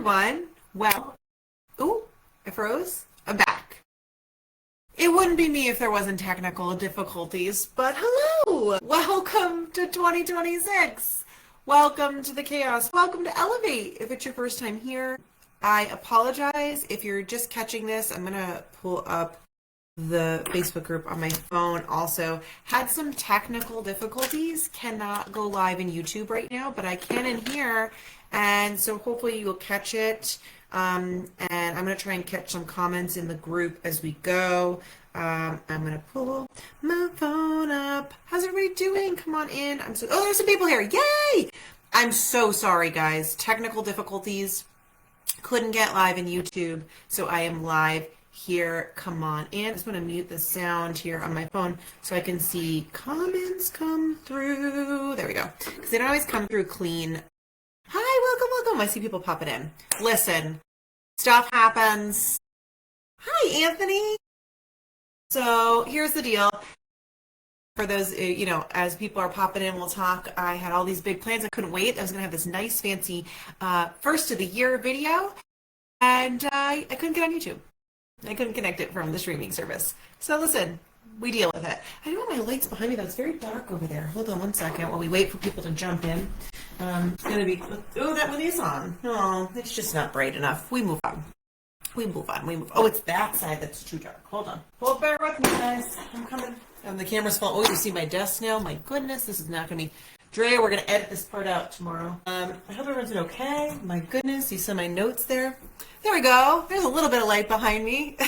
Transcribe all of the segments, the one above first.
everyone. Well, ooh, I froze. I'm back. It wouldn't be me if there wasn't technical difficulties, but hello! Welcome to 2026. Welcome to the chaos. Welcome to Elevate. If it's your first time here, I apologize. If you're just catching this, I'm going to pull up the Facebook group on my phone. Also, had some technical difficulties. Cannot go live in YouTube right now, but I can in here. And so hopefully you'll catch it. And I'm going to try and catch some comments in the group as we go. I'm going to pull my phone up. How's everybody doing? Come on in. Oh, there's some people here. Yay! I'm so sorry, guys. Technical difficulties. Couldn't get live in YouTube, so I am live here. Come on in. I just want to mute the sound here on my phone so I can see comments come through. There we go. Because they don't always come through clean. Hi, welcome. I see people popping in. Listen, stuff happens. Hi, Anthony. So here's the deal. For those, as people are popping in, we'll talk. I had all these big plans. I couldn't wait. I was going to have this nice, fancy first of the year video, and I couldn't get on YouTube. I couldn't connect it from the streaming service. So listen, we deal with it. I don't want my lights behind me. That's very dark over there. Hold on one second while we wait for people to jump in. It's going to be, that one is on. No, it's just not bright enough. We move on. Oh, it's that side that's too dark. Hold on. Bear with me, guys. I'm coming. The camera's full. Oh, you see my desk now? My goodness, this is not going to be... Drea, we're going to edit this part out tomorrow. I hope everyone's doing okay. My goodness, you see my notes there? There we go. There's a little bit of light behind me. All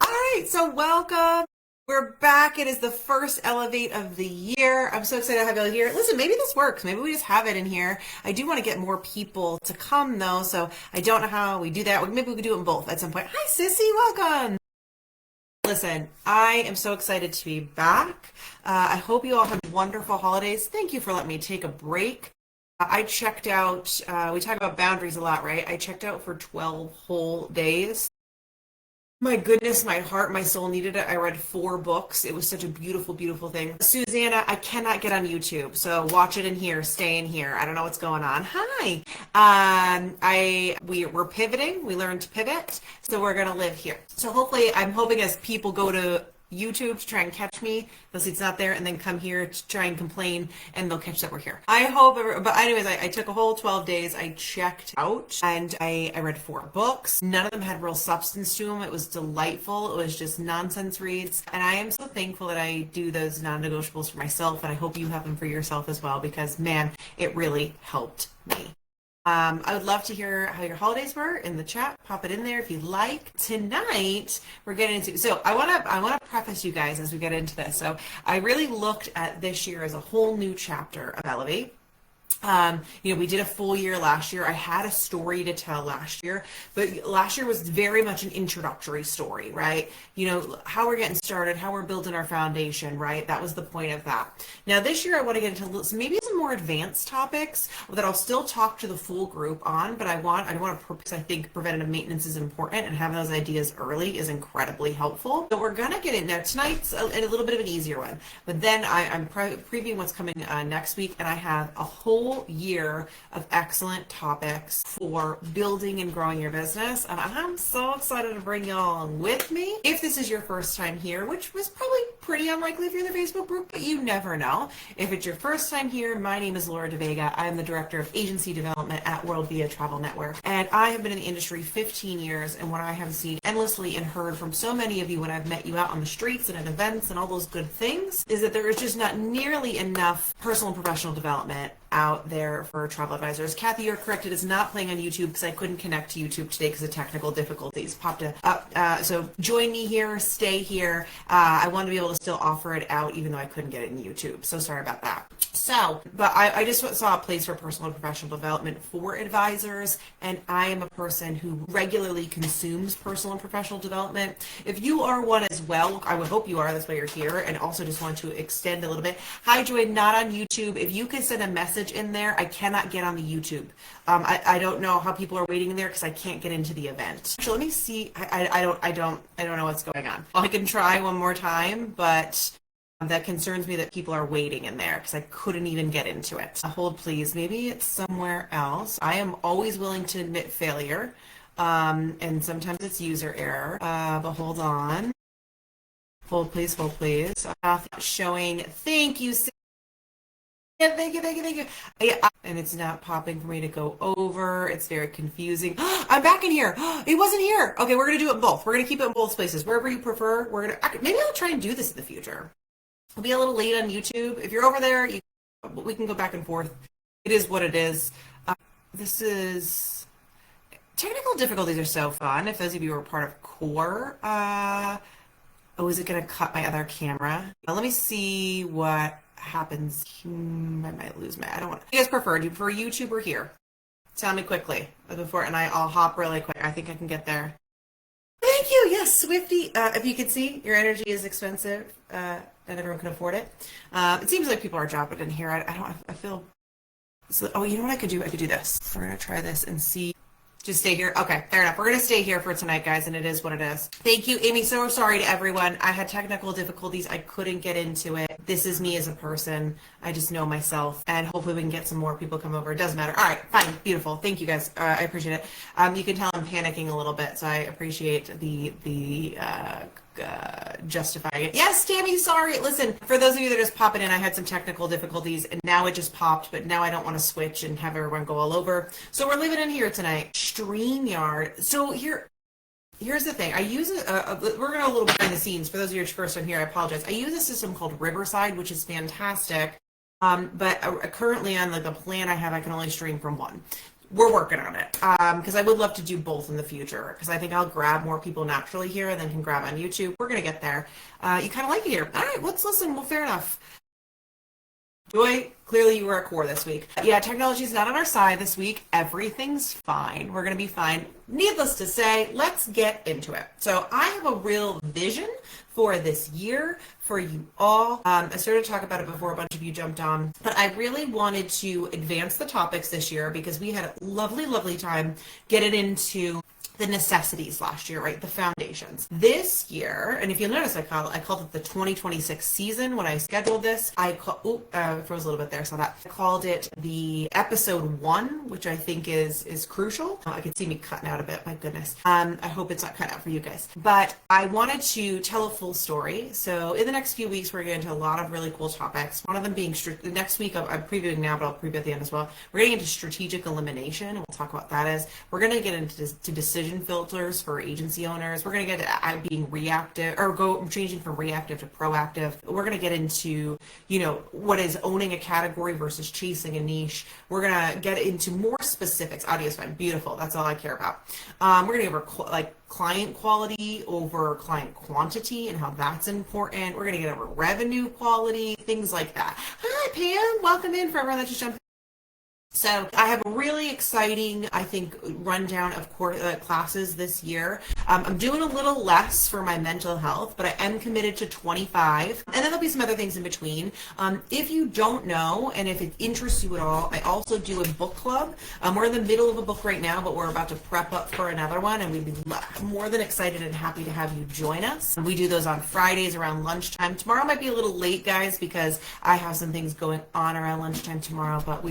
right, so welcome. We're back. It is the first Elevate of the year. I'm so excited to have you all here. Listen, maybe this works. Maybe we just have it in here. I do want to get more people to come, though, so I don't know how we do that. Maybe we could do them both at some point. Hi, Sissy. Welcome. Listen, I am so excited to be back. I hope you all had wonderful holidays. Thank you for letting me take a break. I checked out, we talk about boundaries a lot, right? I checked out for 12 whole days. My goodness, my heart, my soul needed it. I read 4 books. It was such a beautiful, beautiful thing. Susanna, I cannot get on YouTube, so watch it in here, stay in here. I don't know what's going on. Hi. We're pivoting. We learned to pivot, so we're going to live here. So hopefully, I'm hoping as people go to YouTube to try and catch me, they'll see it's not there, and then come here to try and complain, and they'll catch that we're here. I hope, but anyways, I took a whole 12 days. I checked out, and I read 4 books. None of them had real substance to them. It was delightful. It was just nonsense reads, and I am so thankful that I do those non-negotiables for myself, and I hope you have them for yourself as well, because man, it really helped me. I would love to hear how your holidays were in the chat. Pop it in there if you'd like. Tonight, we're getting into, so I want to preface you guys as we get into this. So I really looked at this year as a whole new chapter of Elevate. We did a full year last year. I had a story to tell last year, but last year was very much an introductory story, right? How we're getting started, how we're building our foundation, right? That was the point of that. Now this year I want to get into maybe some more advanced topics that I'll still talk to the full group on, but I want to, because I think preventative maintenance is important, and having those ideas early is incredibly helpful. So we're going to get in there. Tonight's a little bit of an easier one, but then I'm previewing what's coming next week, and I have a whole year of excellent topics for building and growing your business, and I'm so excited to bring y'all with me. If this is your first time here, which was probably pretty unlikely if you're in the Facebook group, but you never know. If it's your first time here, my name is Laura DeVega. I'm the Director of Agency Development at WorldVia Travel Network, and I have been in the industry 15 years, and what I have seen endlessly and heard from so many of you when I've met you out on the streets and at events and all those good things is that there is just not nearly enough personal and professional development out there for travel advisors. Kathy, you're correct. It is not playing on YouTube because I couldn't connect to YouTube today because of technical difficulties. Popped it up. So join me here. Stay here. I want to be able to still offer it out even though I couldn't get it in YouTube. So sorry about that. But I just saw a place for personal and professional development for advisors, and I am a person who regularly consumes personal and professional development. If you are one as well, I would hope you are. That's why you're here. And also just want to extend a little bit. Hi, Joy. Not on YouTube. If you could send a message in there, I cannot get on the YouTube. I don't know how people are waiting in there because I can't get into the event. So let me see. I don't know what's going on. I can try one more time, but That concerns me that people are waiting in there because I couldn't even get into it. Hold please, maybe it's somewhere else. I am always willing to admit failure, and sometimes it's user error, but hold on. Hold please, hold please. Showing, thank you. Yeah, thank you, thank you, thank you. And it's not popping for me to go over. It's very confusing. I'm back in here. It wasn't here. Okay, we're gonna do it both. We're gonna keep it in both places. Wherever you prefer, we're gonna, maybe I'll try and do this in the future. I'll be a little late on YouTube. If you're over there, we can go back and forth. It is what it is. This is, technical difficulties are so fun. If those of you were part of Core, oh, is it gonna cut my other camera? Let me see what happens. I might lose my, I don't want, you guys prefer, do you prefer YouTube or here? Tell me quickly before, and I'll hop really quick. I think I can get there. Thank you. Yes, Swifty. If you can see, your energy is expensive, and everyone can afford it. It seems like people are dropping in here. I feel, so, oh, you know what I could do? I could do this. We're going to try this and see. Just stay here. Okay, fair enough. We're going to stay here for tonight, guys, and it is what it is. Thank you, Amy. So sorry to everyone. I had technical difficulties. I couldn't get into it. This is me as a person. I just know myself, and hopefully we can get some more people come over. It doesn't matter. All right, fine. Beautiful. Thank you, guys. I appreciate it. You can tell I'm panicking a little bit, so I appreciate the justifying it. Yes, Tammy, sorry. Listen, for those of you that are just popping in, I had some technical difficulties, and now it just popped, but now I don't want to switch and have everyone go all over. So we're leaving in here tonight. StreamYard. So here's the thing. I use we're going to a little behind the scenes. For those of you who are first time here, I apologize. I use a system called Riverside, which is fantastic. But currently on the plan I have, I can only stream from one. We're working on it because I would love to do both in the future because I think I'll grab more people naturally here and then can grab on YouTube. We're going to get there. You kind of like it here. All right, let's listen. Well, fair enough. Joy, clearly you were at Core this week. Yeah, technology's not on our side this week. Everything's fine. We're going to be fine. Needless to say, let's get into it. So I have a real vision for this year for you all. I started to talk about it before a bunch of you jumped on, but I really wanted to advance the topics this year because we had a lovely, lovely time getting into the necessities last year, right? The foundations. This year, and if you'll notice, I called it the 2026 season when I scheduled this. Froze a little bit there, saw that. I called it the episode 1, which I think is crucial. I can see me cutting out a bit, my goodness. I hope it's not cut out for you guys. But I wanted to tell a full story. So in the next few weeks, we're getting into a lot of really cool topics. One of them being, next week, I'm previewing now, but I'll preview at the end as well. We're getting into strategic elimination, and we'll talk about that as. We're going to get into decision filters for agency owners. We're going to get to being reactive or changing from reactive to proactive. We're going to get into, what is owning a category versus chasing a niche. We're going to get into more specifics. Audio is fine. Beautiful. That's all I care about. We're going to go over client quality over client quantity and how that's important. We're going to get over revenue quality, things like that. Hi, Pam. Welcome in for everyone that just jumped. So I have a really exciting, I think, rundown of classes this year. I'm doing a little less for my mental health, but I am committed to 25. And then there'll be some other things in between. If you don't know, and if it interests you at all, I also do a book club. We're in the middle of a book right now, but we're about to prep up for another one, and we'd be more than excited and happy to have you join us. We do those on Fridays around lunchtime. Tomorrow might be a little late, guys, because I have some things going on around lunchtime tomorrow, but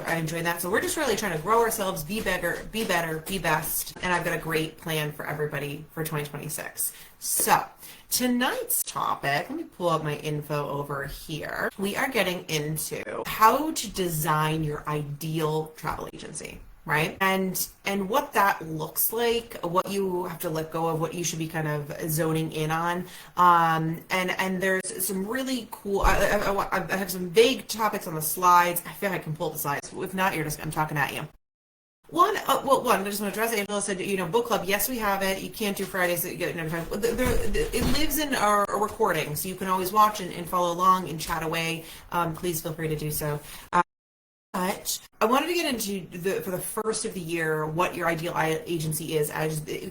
I enjoy that. So we're just really trying to grow ourselves, be better, be best. And I've got a great plan for everybody for 2026. So tonight's topic, let me pull up my info over here. We are getting into how to design your ideal travel agency. Right? And what that looks like, what you have to let go of, what you should be kind of zoning in on. And there's some really cool, I have some vague topics on the slides. I feel like I can pull the slides. If not, I'm talking at you. One, I just want to address it. Angela said, book club. Yes, we have it. You can't do Fridays. It lives in our recording, so you can always watch and follow along and chat away. Please feel free to do so. But I wanted to get into for the first of the year what your ideal agency is.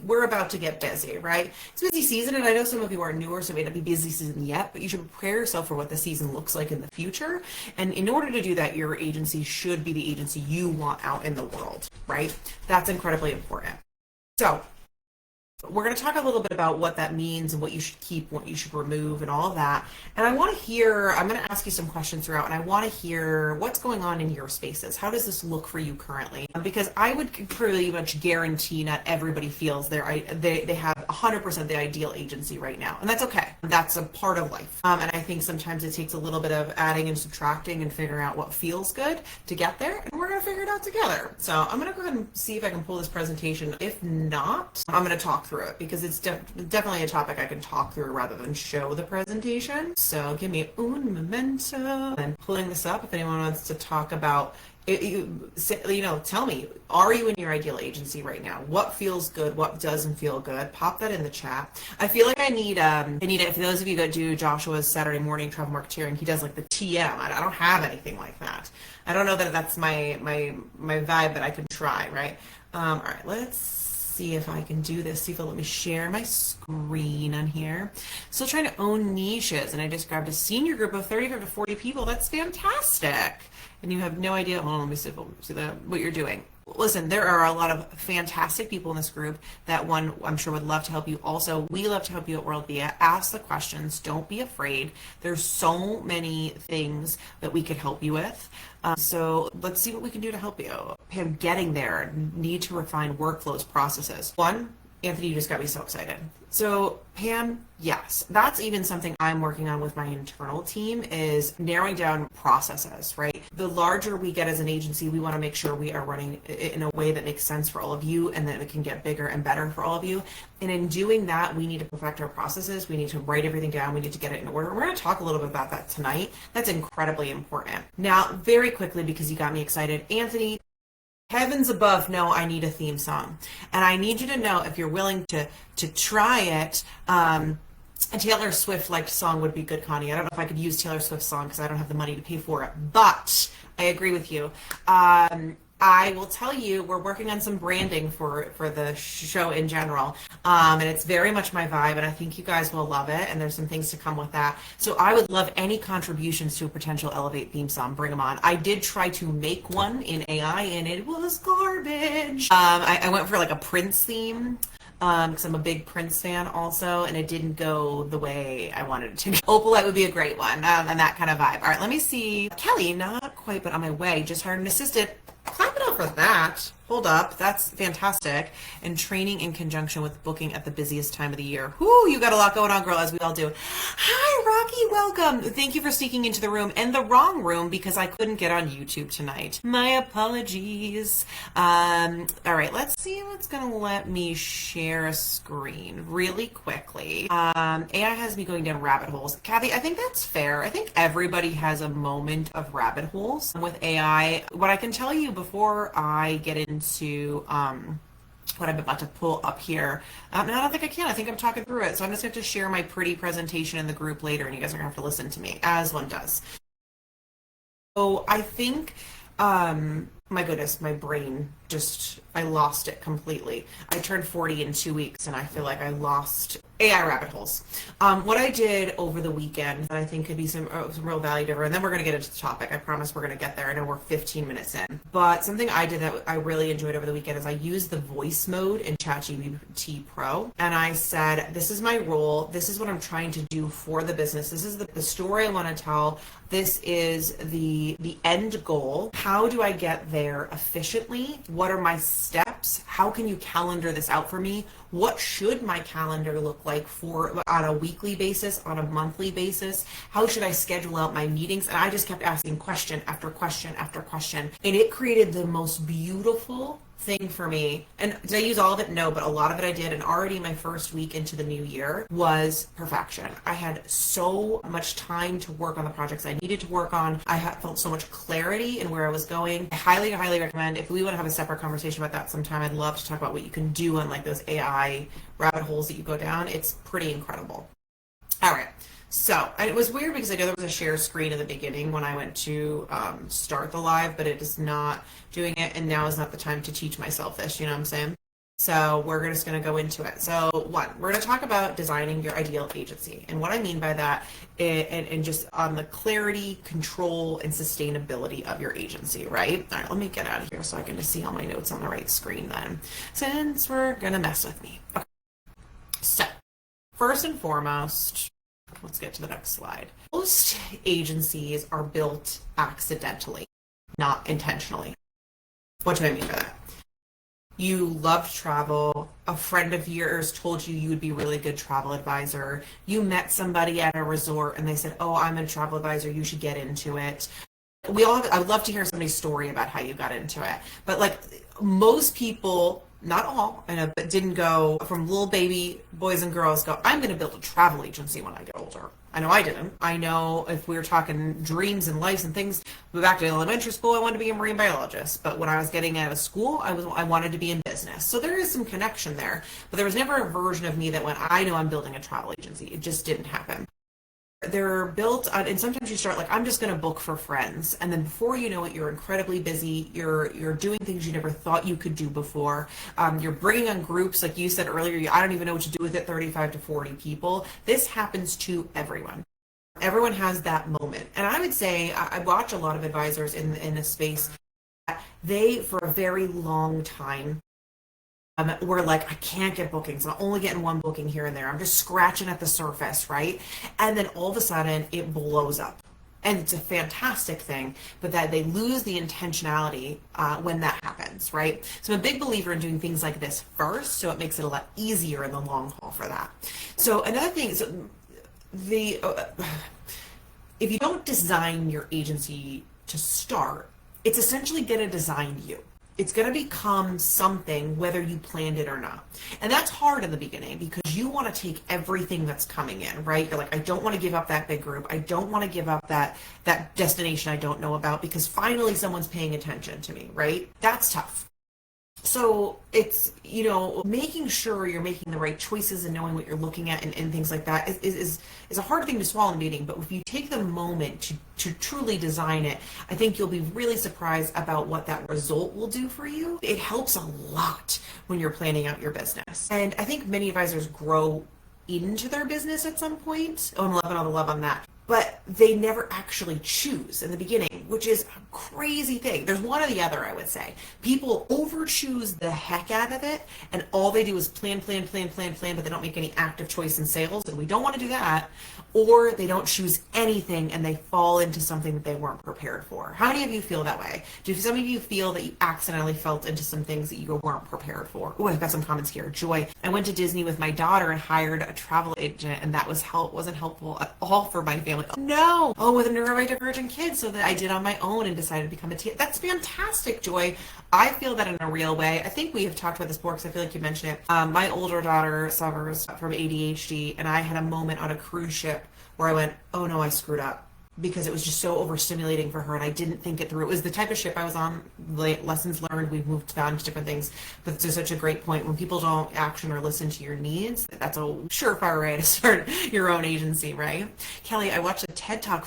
We're about to get busy, right? It's busy season, and I know some of you are newer, so it may not be busy season yet, but you should prepare yourself for what the season looks like in the future. And in order to do that, your agency should be the agency you want out in the world, right? That's incredibly important. So We're going to talk a little bit about what that means and what you should keep, what you should remove, and all of that. And I want to hear, I'm going to ask you some questions throughout, and I want to hear what's going on in your spaces. How does this look for you currently? Because I would pretty much guarantee not everybody feels they have 100% the ideal agency right now. And that's okay. That's a part of life. And I think sometimes it takes a little bit of adding and subtracting and figuring out what feels good to get there. And we're going to figure it out together. So I'm going to go ahead and see if I can pull this presentation. If not, I'm going to talk through it because it's definitely a topic I can talk through rather than show the presentation. So give me un momento. I'm pulling this up if anyone wants to talk about tell me, are you in your ideal agency right now? What feels good? What doesn't feel good? Pop that in the chat. I feel like I need it. For those of you that do Joshua's Saturday morning travel marketeering, he does like the TM. I don't have anything like that. I don't know that that's my vibe, but I could try, right? All right, let's see if I can do this. See if it'll let me share my screen on here. Still trying to own niches, and I just grabbed a senior group of 35 to 40 people. That's fantastic. And you have no idea, hold on, let me see what you're doing. Listen, there are a lot of fantastic people in this group that I'm sure would love to help you. Also, we love to help you at WorldVia. Ask the questions. Don't be afraid. There's so many things that we could help you with. So let's see what we can do to help you. Pam, getting there, need to refine workflows, processes. One, Anthony, you just got me so excited. So Pam, yes, that's even something I'm working on with my internal team is narrowing down processes, right? The larger we get as an agency, we want to make sure we are running in a way that makes sense for all of you and that it can get bigger and better for all of you. And in doing that, we need to perfect our processes. We need to write everything down. We need to get it in order. We're going to talk a little bit about that tonight. That's incredibly important. Now, very quickly, because you got me excited, Anthony, heavens above, no, I need a theme song. And I need you to know if you're willing to try it, a Taylor Swift like song would be good, Connie. I don't know if I could use Taylor Swift's song because I don't have the money to pay for it, but I agree with you. I will tell you, we're working on some branding for the show in general, and it's very much my vibe, and I think you guys will love it, and there's some things to come with that. So I would love any contributions to a potential Elevate theme song. Bring them on. I did try to make one in AI, and it was garbage. I went for like a Prince theme, because I'm a big Prince fan also, and it didn't go the way I wanted it to go. Opalite would be a great one, and that kind of vibe. All right, let me see. Kelly, not quite, but on my way. Just hired an assistant. Clap it up for that. Hold up, that's fantastic. And training in conjunction with booking at the busiest time of the year. Whoo, you got a lot going on, girl, as we all do. Hi, Rocky, welcome. Thank you for sneaking into the room, and the wrong room because I couldn't get on YouTube tonight. My apologies. All right, let's see what's gonna let me share a screen really quickly. AI has me going down rabbit holes. Kathy, I think that's fair. I think everybody has a moment of rabbit holes with AI. What I can tell you before I get into what I'm about to pull up here. No, I don't think I can. I think I'm talking through it. So I'm just going to share my pretty presentation in the group later, and you guys are going to have to listen to me, as one does. So I think, my goodness, my brain I lost it completely. I turned 40 in 2 weeks, and I feel like I lost AI rabbit holes. What I did over the weekend that I think could be some real value to her, and then we're going to get into the topic. I promise we're going to get there. I know we're 15 minutes in. But something I did that I really enjoyed over the weekend is I used the voice mode in ChatGPT Pro, and I said, this is my role. This is what I'm trying to do for the business. This is the story I want to tell. This is the end goal. How do I get there efficiently? What are my steps? How can you calendar this out for me? What should my calendar look like on a weekly basis, on a monthly basis? How should I schedule out my meetings? And I just kept asking question after question after question. And it created the most beautiful thing for me. And did I use all of it? No, but a lot of it I did. And already my first week into the new year was perfection. I had so much time to work on the projects I needed to work on. I felt so much clarity in where I was going. I highly, highly recommend, if we want to have a separate conversation about that sometime, I'd love to talk about what you can do on like those AI rabbit holes that you go down. It's pretty incredible. All right. So, and it was weird because I know there was a share screen in the beginning when I went to start the live, but it is not doing it, and now is not the time to teach myself this, you know what I'm saying? So we're just going to go into it. So one, we're going to talk about designing your ideal agency. And what I mean by that, and just on the clarity, control, and sustainability of your agency, right? All right, let me get out of here so I can just see all my notes on the right screen then, since we're going to mess with me. Okay. So, first and foremost, let's get to the next slide. Most agencies are built accidentally, not intentionally. What do I mean by that? You love travel. A friend of yours told you would be a really good travel advisor. You met somebody at a resort and they said, "Oh, I'm a travel advisor. You should get into it." I would love to hear somebody's story about how you got into it. But like most people, not all, I know, but didn't go from little baby boys and girls go, "I'm going to build a travel agency when I get older." I know I didn't. I know if we were talking dreams and lives and things, back to elementary school, I wanted to be a marine biologist. But when I was getting out of school, I wanted to be in business. So there is some connection there. But there was never a version of me that went, "I know I'm building a travel agency." It just didn't happen. They're built on, and sometimes you start like, "I'm just going to book for friends," and then before you know it, you're incredibly busy. You're doing things you never thought you could do before. You're bringing on groups like you said earlier. I don't even know what to do with it. 35 to 40 people. This happens to everyone. Everyone has that moment, and I would say I watch a lot of advisors in a space that they, for a very long time, we're like, "I can't get bookings. I'm only getting one booking here and there. I'm just scratching at the surface," right? And then all of a sudden it blows up. And it's a fantastic thing, but that they lose the intentionality when that happens, right? So I'm a big believer in doing things like this first, so it makes it a lot easier in the long haul for that. So another thing is if you don't design your agency to start, it's essentially going to design you. It's going to become something whether you planned it or not. And that's hard in the beginning because you want to take everything that's coming in, right? You're like, "I don't want to give up that big group. I don't want to give up that destination I don't know about because finally someone's paying attention to me," right? That's tough. So it's, making sure you're making the right choices and knowing what you're looking at and things like that is a hard thing to swallow in a meeting. But if you take the moment to truly design it, I think you'll be really surprised about what that result will do for you. It helps a lot when you're planning out your business. And I think many advisors grow into their business at some point. Oh, I'm loving all the love on that. But they never actually choose in the beginning, which is a crazy thing. There's one or the other, I would say. People over-choose the heck out of it, and all they do is plan, but they don't make any active choice in sales, and we don't want to do that. Or they don't choose anything, and they fall into something that they weren't prepared for. How many of you feel that way? Do some of you feel that you accidentally felt into some things that you weren't prepared for? Oh, I've got some comments here. Joy, I went to Disney with my daughter and hired a travel agent, and that wasn't helpful at all for my family. Oh, no. Oh, with a neurodivergent kid, so that I did on my own and decided to become a TA. That's fantastic, Joy. I feel that in a real way. I think we have talked about this before because I feel like you mentioned it. My older daughter suffers from ADHD, and I had a moment on a cruise ship where I went, "Oh no, I screwed up," because it was just so overstimulating for her and I didn't think it through. It was the type of ship I was on, lessons learned, we've moved on to different things, but it's such a great point. When people don't action or listen to your needs, that's a surefire way to start your own agency, right? Kelly, I watched a TED Talk,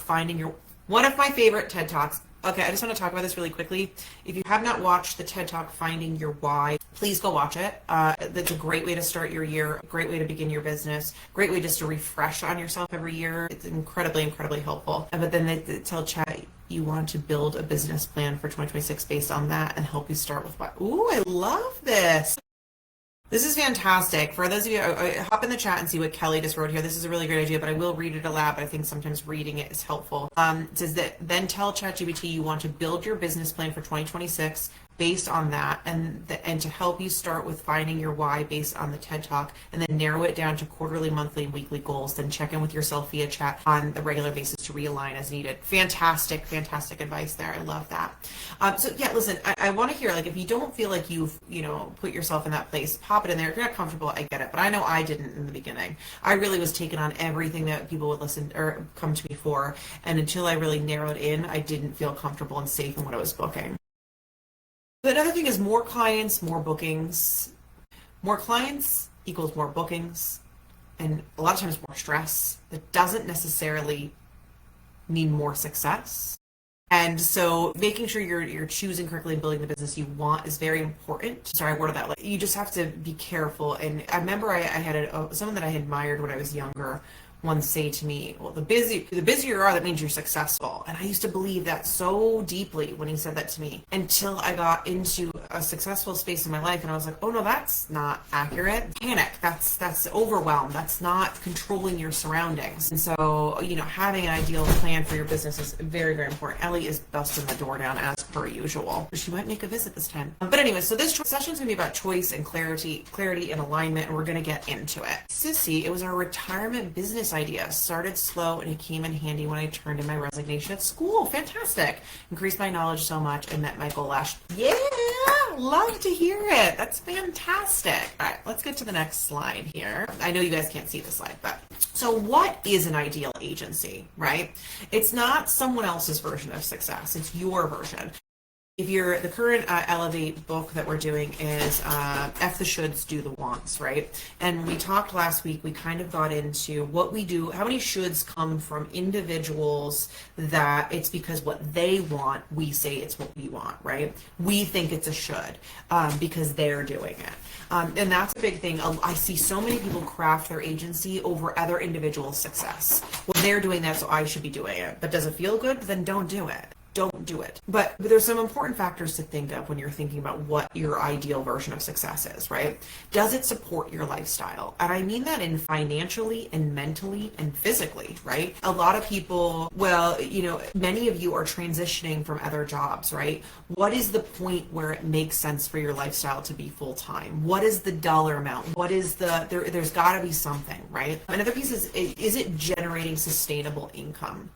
one of my favorite TED Talks. Okay, I just want to talk about this really quickly. If you have not watched the TED Talk, Finding Your Why, please go watch it. That's a great way to start your year, a great way to begin your business, great way just to refresh on yourself every year. It's incredibly, incredibly helpful. But then they tell chat you want to build a business plan for 2026 based on that and help you start with what. Ooh, I love this. This is fantastic. For those of you, hop in the chat and see what Kelly just wrote here. This is a really great idea, but I will read it aloud, but I think sometimes reading it is helpful. It says that then tell ChatGPT you want to build your business plan for 2026 based on that, and to help you start with finding your why based on the TED Talk, and then narrow it down to quarterly, monthly, and weekly goals. Then check in with yourself via chat on the regular basis to realign as needed. Fantastic, fantastic advice there. I love that. So yeah, listen, I want to hear, like, if you don't feel like you've, put yourself in that place, pop it in there. If you're not comfortable, I get it. But I know I didn't in the beginning. I really was taking on everything that people would listen or come to me for. And until I really narrowed in, I didn't feel comfortable and safe in what I was booking. But another thing is more clients, more bookings. More clients equals more bookings, and a lot of times more stress. That doesn't necessarily mean more success. And so making sure you're choosing correctly and building the business you want is very important. Sorry, I worded that like, you just have to be careful. And I remember I had someone that I admired when I was younger once say to me, well, the busier you are, that means you're successful. And I used to believe that so deeply when he said that to me, until I got into a successful space in my life and I was like, oh no, that's not accurate. Panic, that's overwhelm. That's not controlling your surroundings. And so, having an ideal plan for your business is very, very important. Ellie is busting the door down as per usual. She might make a visit this time. But anyway, so this session is going to be about choice and clarity and alignment, and we're going to get into it. Sissy, it was our retirement business idea. Started slow and it came in handy when I turned in my resignation at school. Fantastic. Increased my knowledge so much and met my goal last. Yeah, love to hear it. That's fantastic. All right, let's get to the next slide here. I know you guys can't see the slide, but so what is an ideal agency, right? It's not someone else's version of success. It's your version. If you're the current Elevate book that we're doing is F the shoulds, do the wants, right? And we talked last week, we kind of got into what we do, how many shoulds come from individuals that it's because what they want, we say it's what we want, right? We think it's a should because they're doing it. And that's a big thing. I see so many people craft their agency over other individuals' success. Well, they're doing that, so I should be doing it. But does it feel good? Then don't do it. Don't do it. But there's some important factors to think of when you're thinking about what your ideal version of success is, right? Does it support your lifestyle? And I mean that in financially and mentally and physically, right? A lot of people, many of you are transitioning from other jobs, right? What is the point where it makes sense for your lifestyle to be full-time? What is the dollar amount? What is there's gotta be something, right? Another piece is it generating sustainable income?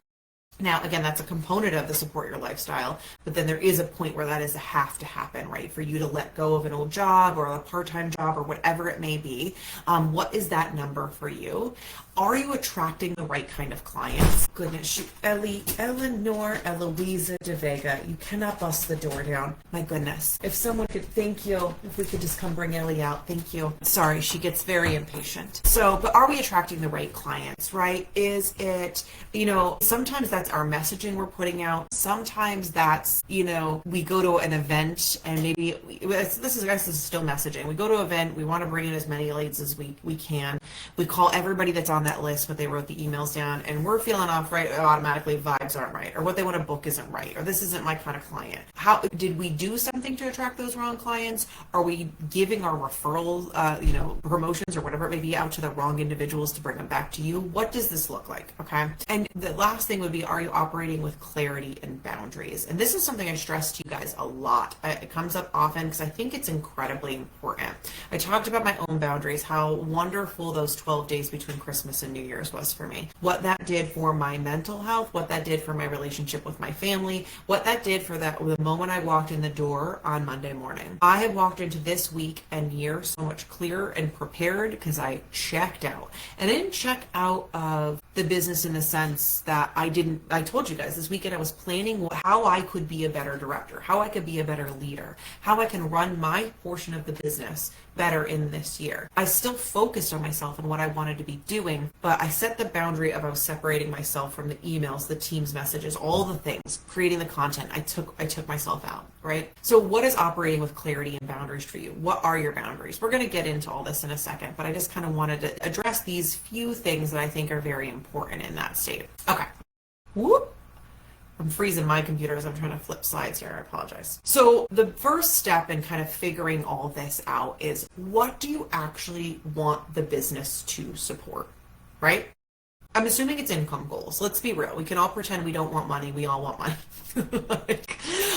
Now, again, that's a component of the support your lifestyle, but then there is a point where that is a have to happen, right? For you to let go of an old job or a part-time job or whatever it may be. What is that number for you? Are you attracting the right kind of clients? Goodness, Eleanor Eloisa de Vega, you cannot bust the door down. My goodness. If someone could, thank you. If we could just come bring Ellie out, thank you. Sorry, she gets very impatient. But are we attracting the right clients, right? Is it, sometimes that's our messaging we're putting out. Sometimes that's, we go to an event and maybe, this is still messaging. We go to an event, we want to bring in as many leads as we can. We call everybody that's on that list, but they wrote the emails down and we're feeling off, right? Automatically vibes aren't right, or what they want to book isn't right, or this isn't my kind of client. How did we do something to attract those wrong clients? Are we giving our referral, promotions or whatever it may be out to the wrong individuals to bring them back to you? What does this look like? Okay. And the last thing would be, are you operating with clarity and boundaries? And this is something I stress to you guys a lot. It comes up often because I think it's incredibly important. I talked about my own boundaries, how wonderful those 12 days between Christmas and New Year's was for me. What that did for my mental health, what that did for my relationship with my family, what that did for the moment I walked in the door on Monday morning. I have walked into this week and year so much clearer and prepared because I checked out. And I didn't check out of the business in the sense that I told you guys this weekend I was planning how I could be a better director, how I could be a better leader, how I can run my portion of the business better in this year. I still focused on myself and what I wanted to be doing, but I set the boundary of I was separating myself from the emails, the Teams messages, all the things, creating the content. I took myself out, right? So what is operating with clarity and boundaries for you? What are your boundaries? We're going to get into all this in a second, but I just kind of wanted to address these few things that I think are very important in that state. Okay. Whoop. I'm freezing my computer as I'm trying to flip slides here. I apologize. So the first step in kind of figuring all this out is, what do you actually want the business to support, right? I'm assuming it's income goals. Let's be real. We can all pretend we don't want money. We all want money.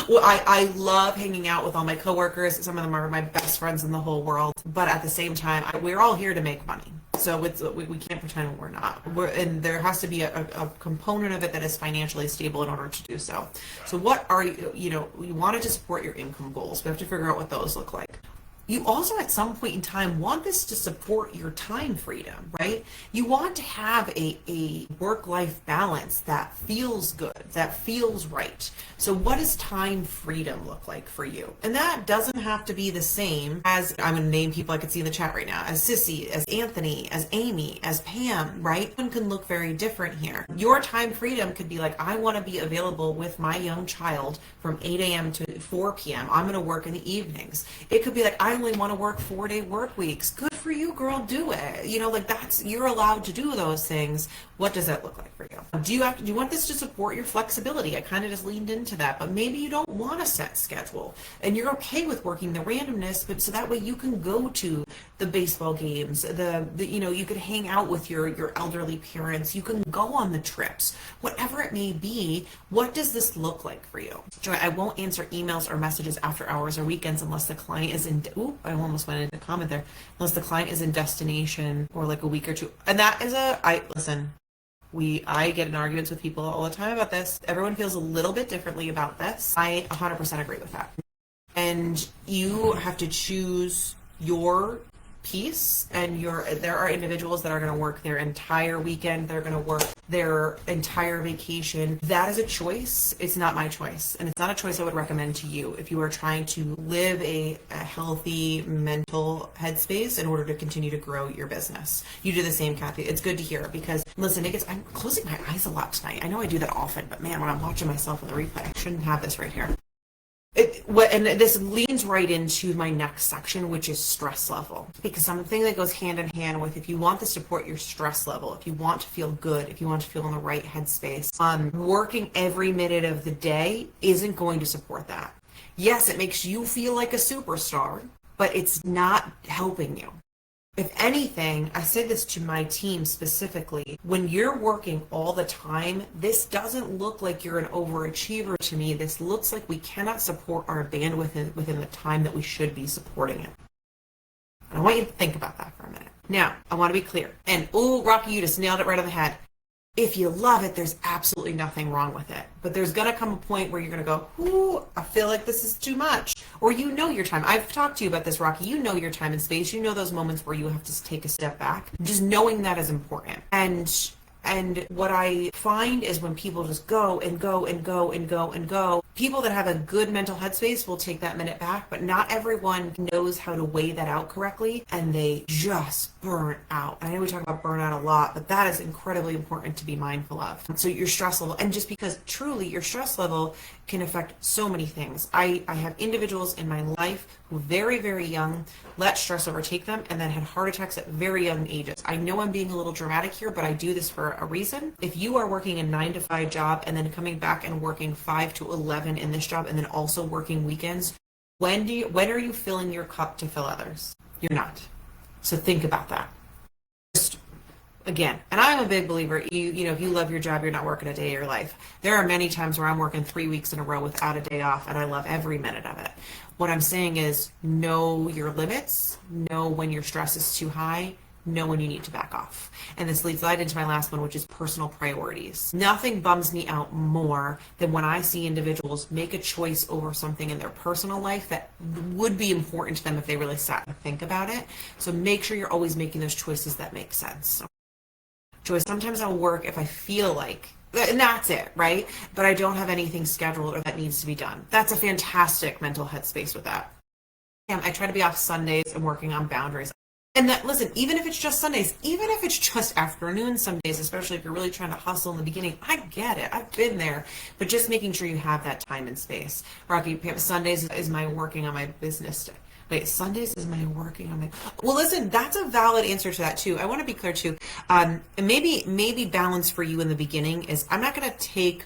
Well, I love hanging out with all my coworkers. Some of them are my best friends in the whole world. But at the same time, we're all here to make money. So we can't pretend we're not. And there has to be a component of it that is financially stable in order to do so. So what are you wanted to support your income goals. We have to figure out what those look like. You also at some point in time want this to support your time freedom, right? You want to have a work-life balance that feels good, that feels right. So what does time freedom look like for you? And that doesn't have to be the same as, I'm going to name people I could see in the chat right now, as Sissy, as Anthony, as Amy, as Pam, right? One can look very different here. Your time freedom could be like, I want to be available with my young child from 8 a.m. to 4 p.m. I'm going to work in the evenings. It could be like, I only want to work 4-day work weeks. Good for you, girl, do it. Like you're allowed to do those things. What does that look like for you? Do you want this to support your flexibility? I kind of just leaned into that, but maybe you don't want a set schedule and you're okay with working the randomness, but so that way you can go to the baseball games, you could hang out with your elderly parents, you can go on the trips, whatever it may be. What does this look like for you? Joy, I won't answer emails or messages after hours or weekends unless the client is in, I almost went into a comment there, unless the client is in destination or like a week or two. And that is I get in arguments with people all the time about this. Everyone feels a little bit differently about this. I 100% agree with that. And you have to choose your piece, and there are individuals that are going to work their entire weekend, they're going to work their entire vacation. That is a choice. It's not my choice, and it's not a choice I would recommend to you if you are trying to live a healthy mental headspace in order to continue to grow your business. You do the same, Kathy. It's good to hear, because listen, I'm closing my eyes a lot tonight. I know I do that often, but man, when I'm watching myself in the replay, I shouldn't have this right here. And this leans right into my next section, which is stress level, because something that goes hand in hand with, if you want to support your stress level, if you want to feel good, if you want to feel in the right headspace, working every minute of the day isn't going to support that. Yes, it makes you feel like a superstar, but it's not helping you. If anything, I say this to my team specifically, when you're working all the time, this doesn't look like you're an overachiever to me. This looks like we cannot support our bandwidth within the time that we should be supporting it. And I want you to think about that for a minute. Now, I want to be clear. And, Rocky, you just nailed it right on the head. If you love it, there's absolutely nothing wrong with it. But there's going to come a point where you're going to go, I feel like this is too much. Or you know your time. I've talked to you about this, Rocky. You know your time and space. You know those moments where you have to take a step back. Just knowing that is important. And what I find is when people just go and go and go and go and go, people that have a good mental headspace will take that minute back, but not everyone knows how to weigh that out correctly, and they just burn out. I know we talk about burnout a lot, but that is incredibly important to be mindful of. So your stress level, and just because truly your stress level can affect so many things. I have individuals in my life who very, very young let stress overtake them and then had heart attacks at very young ages. I know I'm being a little dramatic here, but I do this for a reason. If you are working a 9-to-5 job and then coming back and working 5 to 11 in this job and then also working weekends, when are you filling your cup to fill others? You're not. So think about that. Again, and I'm a big believer, if you love your job, you're not working a day of your life. There are many times where I'm working 3 weeks in a row without a day off, and I love every minute of it. What I'm saying is know your limits, know when your stress is too high, know when you need to back off. And this leads right into my last one, which is personal priorities. Nothing bums me out more than when I see individuals make a choice over something in their personal life that would be important to them if they really sat and think about it. So make sure you're always making those choices that make sense. Joy, sometimes I'll work if I feel like, and that's it, right? But I don't have anything scheduled or that needs to be done. That's a fantastic mental headspace with that. I try to be off Sundays and working on boundaries. And that, listen, even if it's just Sundays, even if it's just afternoons some days, especially if you're really trying to hustle in the beginning, I get it. I've been there. But just making sure you have that time and space. Rocky, Sundays is my working on my business day. Wait, Sundays is my working on my... Well, listen, that's a valid answer to that, too. I want to be clear, too. And maybe balance for you in the beginning is I'm not going to take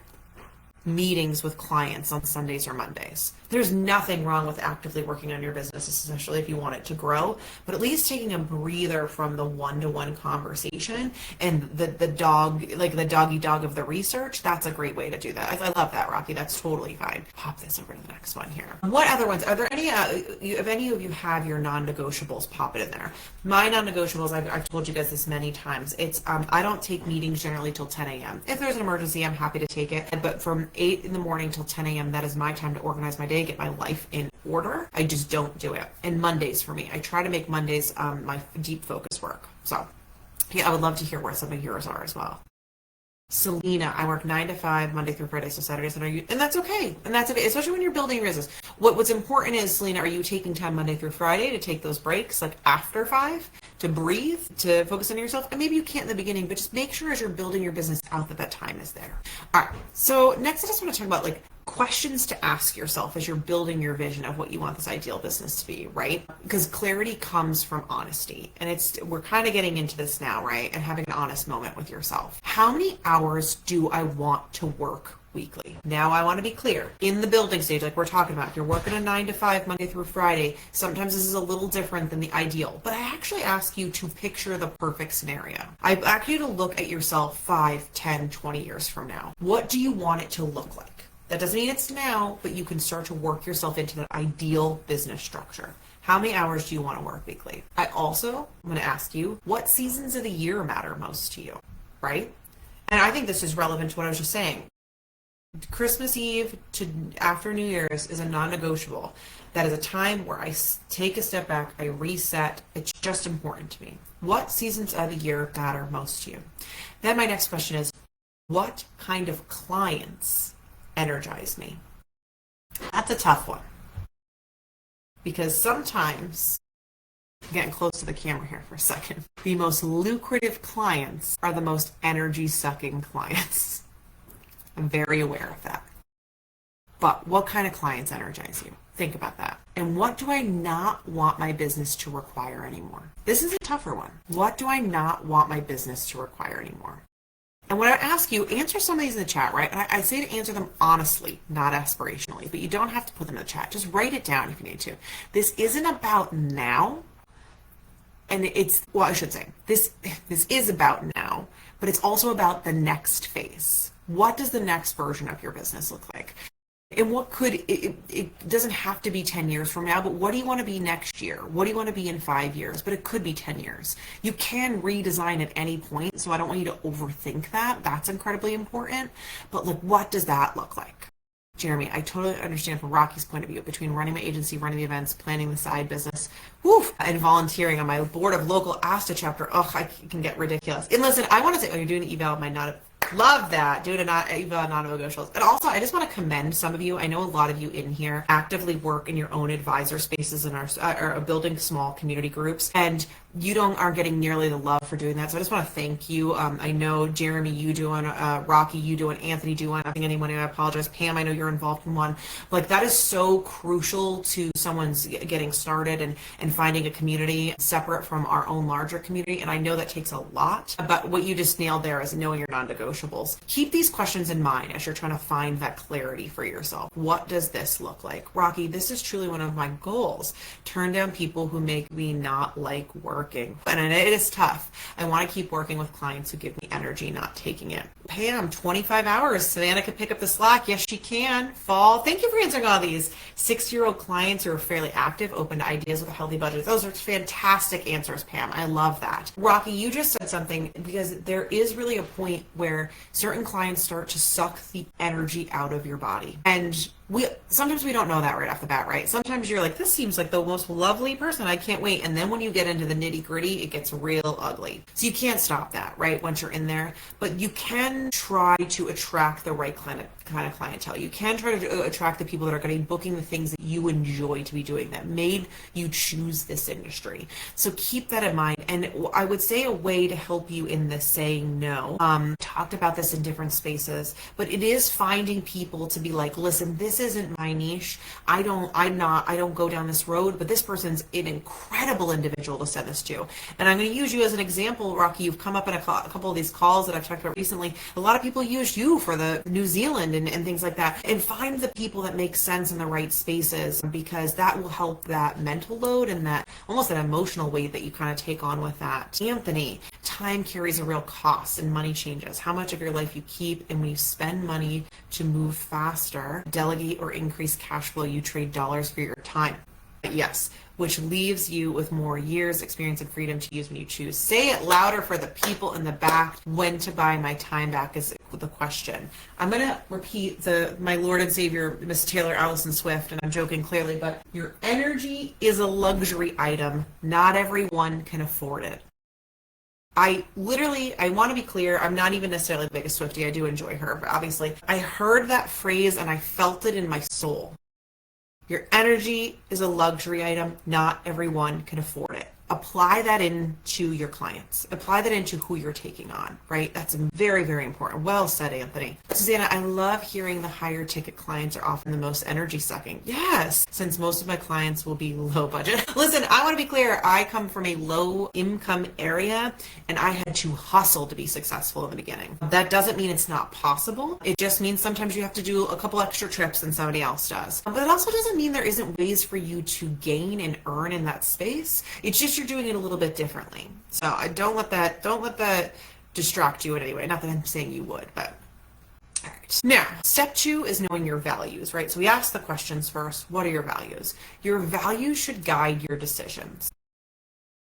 meetings with clients on Sundays or Mondays. There's nothing wrong with actively working on your business, especially if you want it to grow, but at least taking a breather from the one-to-one conversation and the dog, like the doggy dog of the research, that's a great way to do that. I love that, Rocky. That's totally fine. Pop this over to the next one here. What other ones? Are there any, if any of you have your non-negotiables, pop it in there. My non-negotiables, I've told you guys this many times. It's, I don't take meetings generally till 10 a.m. If there's an emergency, I'm happy to take it. But from 8 in the morning till 10 a.m., that is my time to organize my day, get my life in order. I just don't do it. And Mondays for me, I try to make Mondays my deep focus work. So yeah, I would love to hear where some of yours are as well. Selena, I work 9 to 5, Monday through Friday, so Saturdays, and that's okay. And that's okay, especially when you're building your business. What's important is, Selena, are you taking time Monday through Friday to take those breaks, like after 5, to breathe, to focus on yourself? And maybe you can't in the beginning, but just make sure as you're building your business out that time is there. All right, so next I just want to talk about like questions to ask yourself as you're building your vision of what you want this ideal business to be, right? Because clarity comes from honesty. And we're kind of getting into this now, right? And having an honest moment with yourself. How many hours do I want to work weekly? Now I want to be clear. In the building stage, like we're talking about, if you're working a 9 to 5 Monday through Friday, sometimes this is a little different than the ideal. But I actually ask you to picture the perfect scenario. I ask you to look at yourself 5, 10, 20 years from now. What do you want it to look like? That doesn't mean it's now, but you can start to work yourself into that ideal business structure. How many hours do you want to work weekly? I'm going to ask you, what seasons of the year matter most to you, right? And I think this is relevant to what I was just saying. Christmas Eve to after New Year's is a non-negotiable. That is a time where I take a step back, I reset. It's just important to me. What seasons of the year matter most to you? Then my next question is, what kind of clients energize me? That's a tough one. Because sometimes, I'm getting close to the camera here for a second, the most lucrative clients are the most energy-sucking clients. I'm very aware of that. But what kind of clients energize you? Think about that. And what do I not want my business to require anymore? This is a tougher one. What do I not want my business to require anymore? And when I ask you, answer some of these in the chat, right? And I say to answer them honestly, not aspirationally, but you don't have to put them in the chat. Just write it down if you need to. This isn't about now. And I should say, this is about now, but it's also about the next phase. What does the next version of your business look like? And what it doesn't have to be 10 years from now, but what do you want to be next year? What do you want to be in 5 years? But it could be 10 years. You can redesign at any point, so I don't want you to overthink that. That's incredibly important. But what does that look like? Jeremy, I totally understand from Rocky's point of view, between running my agency, running the events, planning the side business, and volunteering on my board of local ASTA chapter. I can get ridiculous. And listen, I want to say, you're doing an eval, love that, doing an eval non-negotiables. And also, I just want to commend some of you. I know a lot of you in here actively work in your own advisor spaces and are building small community groups, and you aren't getting nearly the love for doing that. So I just want to thank you. I know Jeremy, you doing, Rocky, you doing, Anthony doing. I think anyone, I apologize. Pam, I know you're involved in one. That is so crucial to someone's getting started and finding a community separate from our own larger community. And I know that takes a lot, but what you just nailed there is knowing your non-negotiables. Keep these questions in mind as you're trying to find that clarity for yourself. What does this look like? Rocky, this is truly one of my goals. Turn down people who make me not like working. And it is tough. I want to keep working with clients who give me energy, not taking it. Pam, 25 hours. Savannah could pick up the slack. Yes, she can. Fall. Thank you for answering all these. 6-year-old clients who are fairly active, open to ideas with a healthy budget. Those are fantastic answers, Pam. I love that. Rocky, you just said something, because there is really a point where certain clients start to suck the energy out of your body. And sometimes we don't know that right off the bat, right? Sometimes you're like, this seems like the most lovely person. I can't wait. And then when you get into the nitty gritty, it gets real ugly. So you can't stop that, right? Once you're in there, but you can try to attract the right kind of clientele. You can try to attract the people that are going to be booking the things that you enjoy to be doing, that made you choose this industry. So keep that in mind. And I would say a way to help you in the saying no, talked about this in different spaces, but it is finding people to be like, listen, this isn't my niche. I don't go down this road, but this person's an incredible individual to send this to. And I'm going to use you as an example, Rocky. You've come up in a couple of these calls that I've talked about recently. A lot of people use you for the New Zealand and things like that. And find the people that make sense in the right spaces, because that will help that mental load and that almost an emotional weight that you kind of take on with that. Anthony, time carries a real cost and money changes. How much of your life you keep, and when you spend money to move faster, delegate or increase cash flow, you trade dollars for your time. Yes, which leaves you with more years, experience, and freedom to use when you choose. Say it louder for the people in the back. When to buy my time back is the question. I'm going to repeat my Lord and Savior, Miss Taylor Allison Swift, and I'm joking clearly, but your energy is a luxury item. Not everyone can afford it. I want to be clear, I'm not even necessarily the biggest Swiftie. I do enjoy her, but obviously I heard that phrase and I felt it in my soul. Your energy is a luxury item. Not everyone can afford it. apply that into your clients. Apply that into who you're taking on, right? That's very, very important. Well said, Anthony. Susanna, I love hearing the higher ticket clients are often the most energy sucking. Yes, since most of my clients will be low budget. Listen, I want to be clear. I come from a low income area and I had to hustle to be successful in the beginning. That doesn't mean it's not possible. It just means sometimes you have to do a couple extra trips than somebody else does. But it also doesn't mean there isn't ways for you to gain and earn in that space. It's just you're doing it a little bit differently. So I don't let that distract you in any way. Not that I'm saying you would, but all right. Now, step 2 is knowing your values, right? So we ask the questions first. What are your values? Your values should guide your decisions.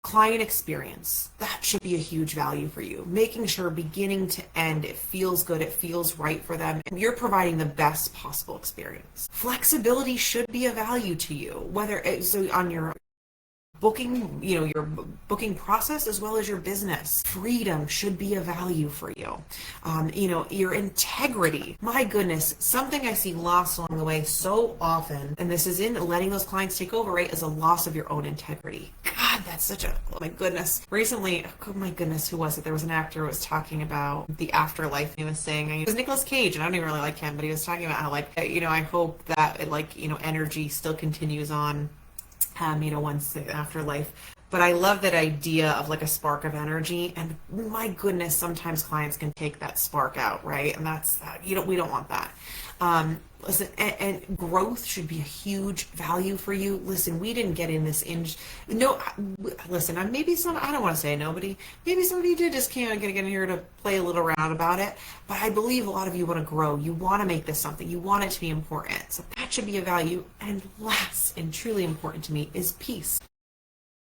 Client experience, that should be a huge value for you. Making sure beginning to end, it feels good, it feels right for them, and you're providing the best possible experience. Flexibility should be a value to you, whether it's on your booking, your booking process as well as your business. Freedom should be a value for you. Your integrity. My goodness, something I see lost along the way so often, and this is in letting those clients take over, right, is a loss of your own integrity. God, that's such a, oh my goodness. Recently, oh my goodness, who was it? There was an actor who was talking about the afterlife. He was saying, it was Nicolas Cage, and I don't even really like him, but he was talking about how, I hope that energy still continues on once the afterlife. But I love that idea of like a spark of energy, and my goodness, sometimes clients can take that spark out, right? And that's we don't want that. Listen, and growth should be a huge value for you. Listen, we didn't get in this listen, I don't want to say nobody. Maybe some of you did just can't get in here to play a little around about it. But I believe a lot of you want to grow. You want to make this something. You want it to be important. So that should be a value. And last and truly important to me is peace.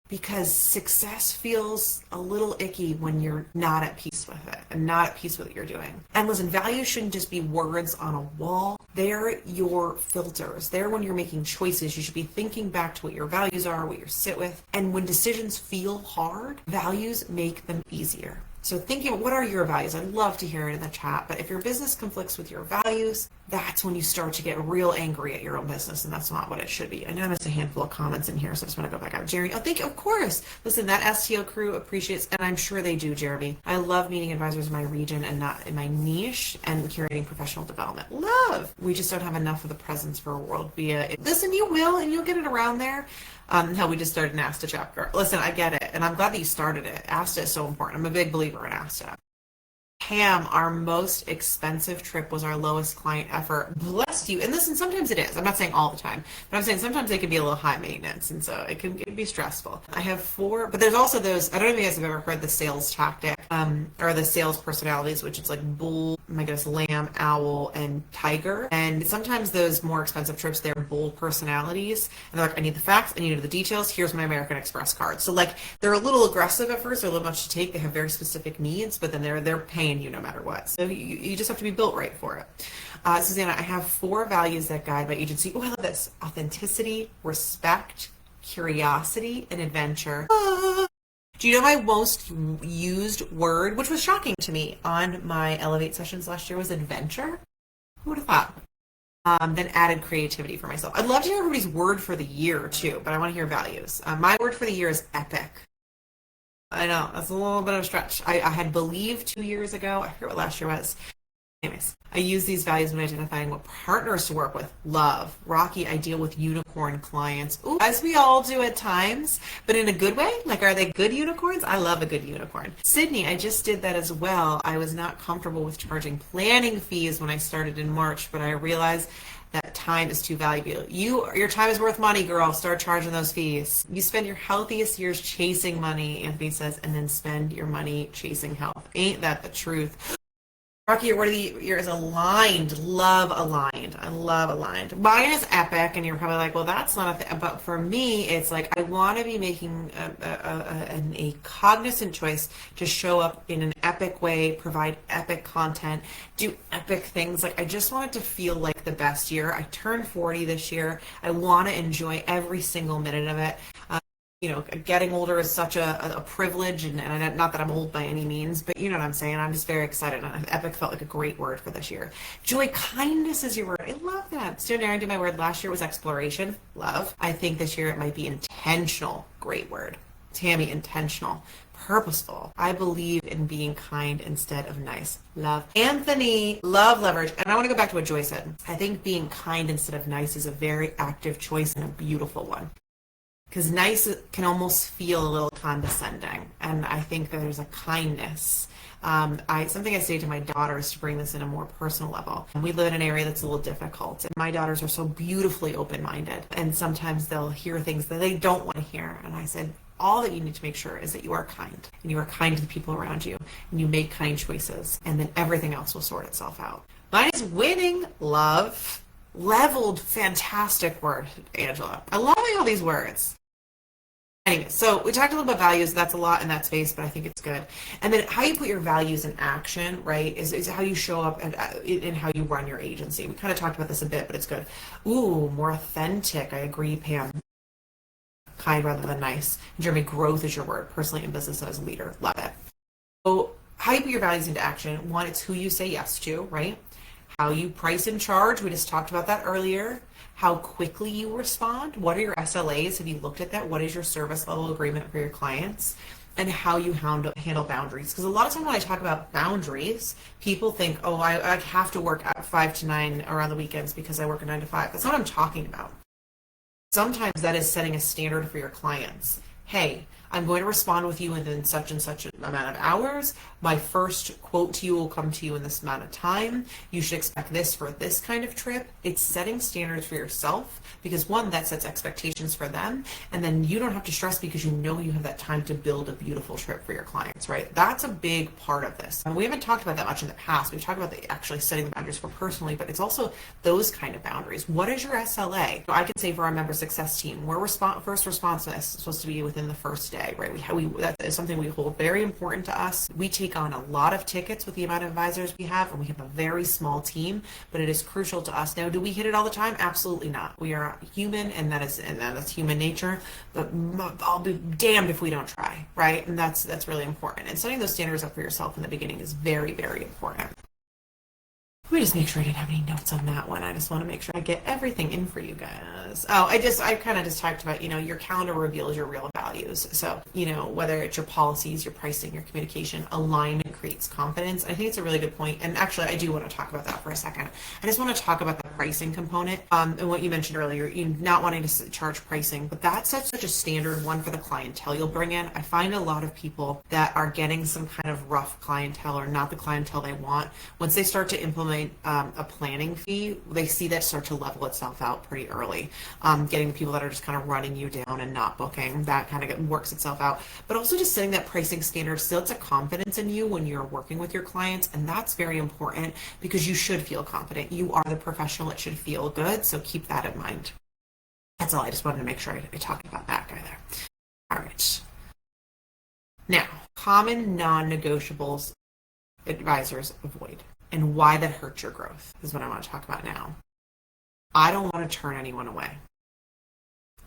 Because success feels a little icky when you're not at peace with it and not at peace with what you're doing. And listen, values shouldn't just be words on a wall. They're your filters. They're when you're making choices. You should be thinking back to what your values are, what you sit with. And when decisions feel hard, values make them easier. So thinking, what are your values? I'd love to hear it in the chat. But if your business conflicts with your values, that's when you start to get real angry at your own business, and that's not what it should be. I know there's a handful of comments in here, so I just want to go back out. Jeremy, thank you. Of course. Listen, that STO crew appreciates, and I'm sure they do, Jeremy. I love meeting advisors in my region and not in my niche, and curating professional development. Love. We just don't have enough of the presence for WorldVia. Listen, you will, and you'll get it around there. How we just started an ASTA chapter. Listen, I get it, and I'm glad that you started it. ASTA is so important. I'm a big believer in ASTA. Pam, our most expensive trip was our lowest client effort. Bless you. And listen, sometimes it is. I'm not saying all the time, but I'm saying sometimes it can be a little high maintenance, and so it can be stressful. I have 4, but there's also those, I don't know if you guys have ever heard the sales tactic, or the sales personalities, which is like bull, lamb, owl, and tiger. And sometimes those more expensive trips, they're bull personalities, and they're like, I need the facts, I need the details, here's my American Express card. So they're a little aggressive at first, they're a little much to take, they have very specific needs, but then they're paying you no matter what. So you just have to be built right for it. Susanna, I have 4 values that guide my agency. Oh, I love this. Authenticity, respect, curiosity, and adventure. Do you know my most used word, which was shocking to me on my Elevate sessions last year, was adventure? Who would have thought? Then added creativity for myself. I'd love to hear everybody's word for the year too, but I want to hear values. My word for the year is epic. I know, that's a little bit of a stretch. I had believe 2 years ago. I forget what last year was. Anyways, I use these values when identifying what partners to work with. Love. Rocky, I deal with unicorn clients. Ooh, as we all do at times, but in a good way. Are they good unicorns? I love a good unicorn. Sydney, I just did that as well. I was not comfortable with charging planning fees when I started in March, but I realized that time is too valuable. Your time is worth money, girl. Start charging those fees. You spend your healthiest years chasing money, Anthony says, and then spend your money chasing health. Ain't that the truth? Rocky, your word of the year is aligned. Love aligned. I love aligned. Mine is epic, and you're probably like, well, that's not a thing. But for me, it's I want to be making a cognizant choice to show up in an epic way, provide epic content, do epic things. I just want it to feel like the best year. I turned 40 this year. I want to enjoy every single minute of it. Getting older is such a privilege, and not that I'm old by any means, but you know what I'm saying. I'm just very excited. Epic felt like a great word for this year. Joy, kindness is your word. I love that. Student Aaron, my word last year was exploration. Love. I think this year it might be intentional. Great word. Tammy, intentional. Purposeful. I believe in being kind instead of nice. Love. Anthony, love leverage. And I want to go back to what Joy said. I think being kind instead of nice is a very active choice and a beautiful one. Because nice can almost feel a little condescending. And I think that there's a kindness. Something I say to my daughters to bring this in a more personal level. We live in an area that's a little difficult, and my daughters are so beautifully open-minded, and sometimes they'll hear things that they don't want to hear. And I said, all that you need to make sure is that you are kind, and you are kind to the people around you, and you make kind choices, and then everything else will sort itself out. Mine is winning, love, leveled, fantastic word, Angela. I love all these words. Anyway, so we talked a little about values. That's a lot in that space, but I think it's good. And then how you put your values in action, right, is how you show up and how you run your agency. We kind of talked about this a bit, but it's good. Ooh, more authentic. I agree, Pam. Kind rather than nice. Jeremy, growth is your word, personally in business and as a leader. Love it. So how you put your values into action. One, it's who you say yes to, right? How you price and charge. We just talked about that earlier. How quickly you respond. What are your SLAs? Have you looked at that? What is your service level agreement for your clients? And how you handle boundaries. Because a lot of times when I talk about boundaries, people think, oh, I have to work at 5 to 9 around the weekends because I work a 9 to 5. That's not what I'm talking about. Sometimes that is setting a standard for your clients. Hey, I'm going to respond with you within such and such an amount of hours. My first quote to you will come to you in this amount of time. You should expect this for this kind of trip. It's setting standards for yourself because one, that sets expectations for them. And then you don't have to stress because you know you have that time to build a beautiful trip for your clients, right? That's a big part of this. And we haven't talked about that much in the past. We've talked about actually setting the boundaries for personally, but it's also those kind of boundaries. What is your SLA? I can say for our member success team, first response is supposed to be within the first day, right? That is something we hold very important to us. We take on a lot of tickets with the amount of advisors we have, and we have a very small team, but it is crucial to us. Now, do we hit it all the time? Absolutely not. We are human, and that is human nature, but I'll be damned if we don't try, right? And that's really important. And setting those standards up for yourself in the beginning is very, very important. Let me just make sure I didn't have any notes on that one. I just want to make sure I get everything in for you guys. Oh, I kind of just talked about, your calendar reveals your real values. So, whether it's your policies, your pricing, your communication, alignment creates confidence. I think it's a really good point. And actually, I do want to talk about that for a second. I just want to talk about the pricing component and what you mentioned earlier, you not wanting to charge pricing, but that sets such a standard one for the clientele you'll bring in. I find a lot of people that are getting some kind of rough clientele or not the clientele they want. Once they start to implement a planning fee, they see that start to level itself out pretty early. Getting the people that are just kind of running you down and not booking, that kind of works itself out. But also just setting that pricing standard still, it's a confidence in you when you're working with your clients, and that's very important because you should feel confident. You are the professional, it should feel good, so keep that in mind. That's all. I just wanted to make sure I talked about that guy there. All right. Now, common non-negotiables advisors avoid. And why that hurts your growth is what I want to talk about now. I don't want to turn anyone away.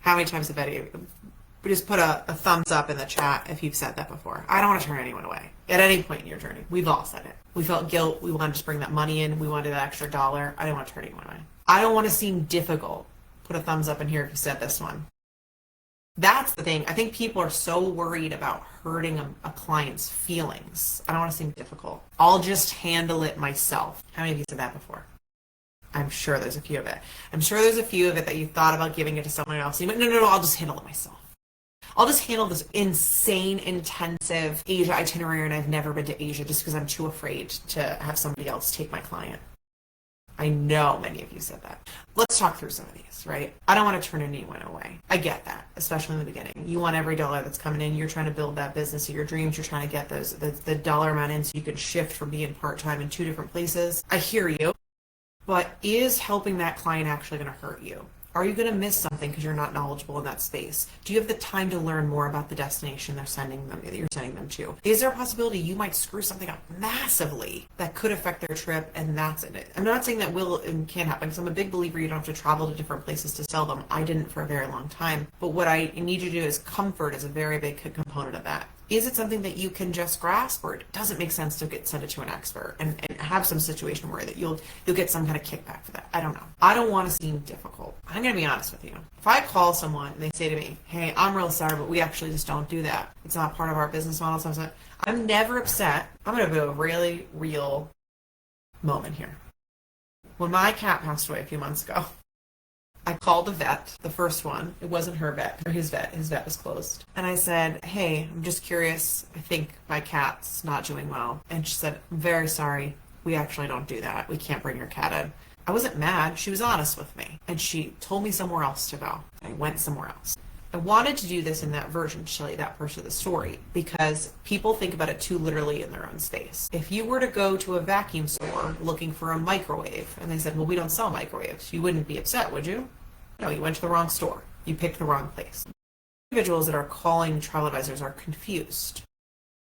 How many times have I just put a thumbs up in the chat if you've said that before? I don't want to turn anyone away at any point in your journey. We've all said it. We felt guilt. We wanted to bring that money in. We wanted that extra dollar. I don't want to turn anyone away. I don't want to seem difficult. Put a thumbs up in here if you said this one. That's the thing. I think people are so worried about hurting a client's feelings. I don't want to seem difficult. I'll just handle it myself. How many of you said that before? I'm sure there's a few of it. I'm sure there's a few of it that you thought about giving it to someone else. You went, no, I'll just handle it myself. I'll just handle this insane, intensive Asia itinerary, and I've never been to Asia just because I'm too afraid to have somebody else take my client. I know many of you said that. Let's talk through some of these, right? I don't want to turn anyone away. I get that, especially in the beginning. You want every dollar that's coming in. You're trying to build that business of your dreams. You're trying to get the dollar amount in so you can shift from being part-time in 2 different places. I hear you, but is helping that client actually going to hurt you? Are you going to miss something because you're not knowledgeable in that space? Do you have the time to learn more about the destination that you're sending them to? Is there a possibility you might screw something up massively that could affect their trip, and that's it? I'm not saying that will and can happen because I'm a big believer you don't have to travel to different places to sell them. I didn't for a very long time. But what I need you to do is comfort is a very big component of that. Is it something that you can just grasp, or it doesn't make sense to send it to an expert and have some situation where that you'll get some kind of kickback for that? I don't know. I don't want to seem difficult. I'm going to be honest with you. If I call someone and they say to me, hey, I'm real sorry, but we actually just don't do that. It's not part of our business model. So I'm never upset. I'm going to do a really real moment here. When my cat passed away a few months ago, I called the vet, the first one. It wasn't her vet, or his vet. His vet was closed. And I said, hey, I'm just curious. I think my cat's not doing well. And she said, I'm very sorry. We actually don't do that. We can't bring your cat in. I wasn't mad. She was honest with me. And she told me somewhere else to go. I went somewhere else. I wanted to do this in that version to tell you that part of the story because people think about it too literally in their own space. If you were to go to a vacuum store looking for a microwave and they said, well, we don't sell microwaves, you wouldn't be upset, would you? No, you went to the wrong store. You picked the wrong place. Individuals that are calling travel advisors are confused.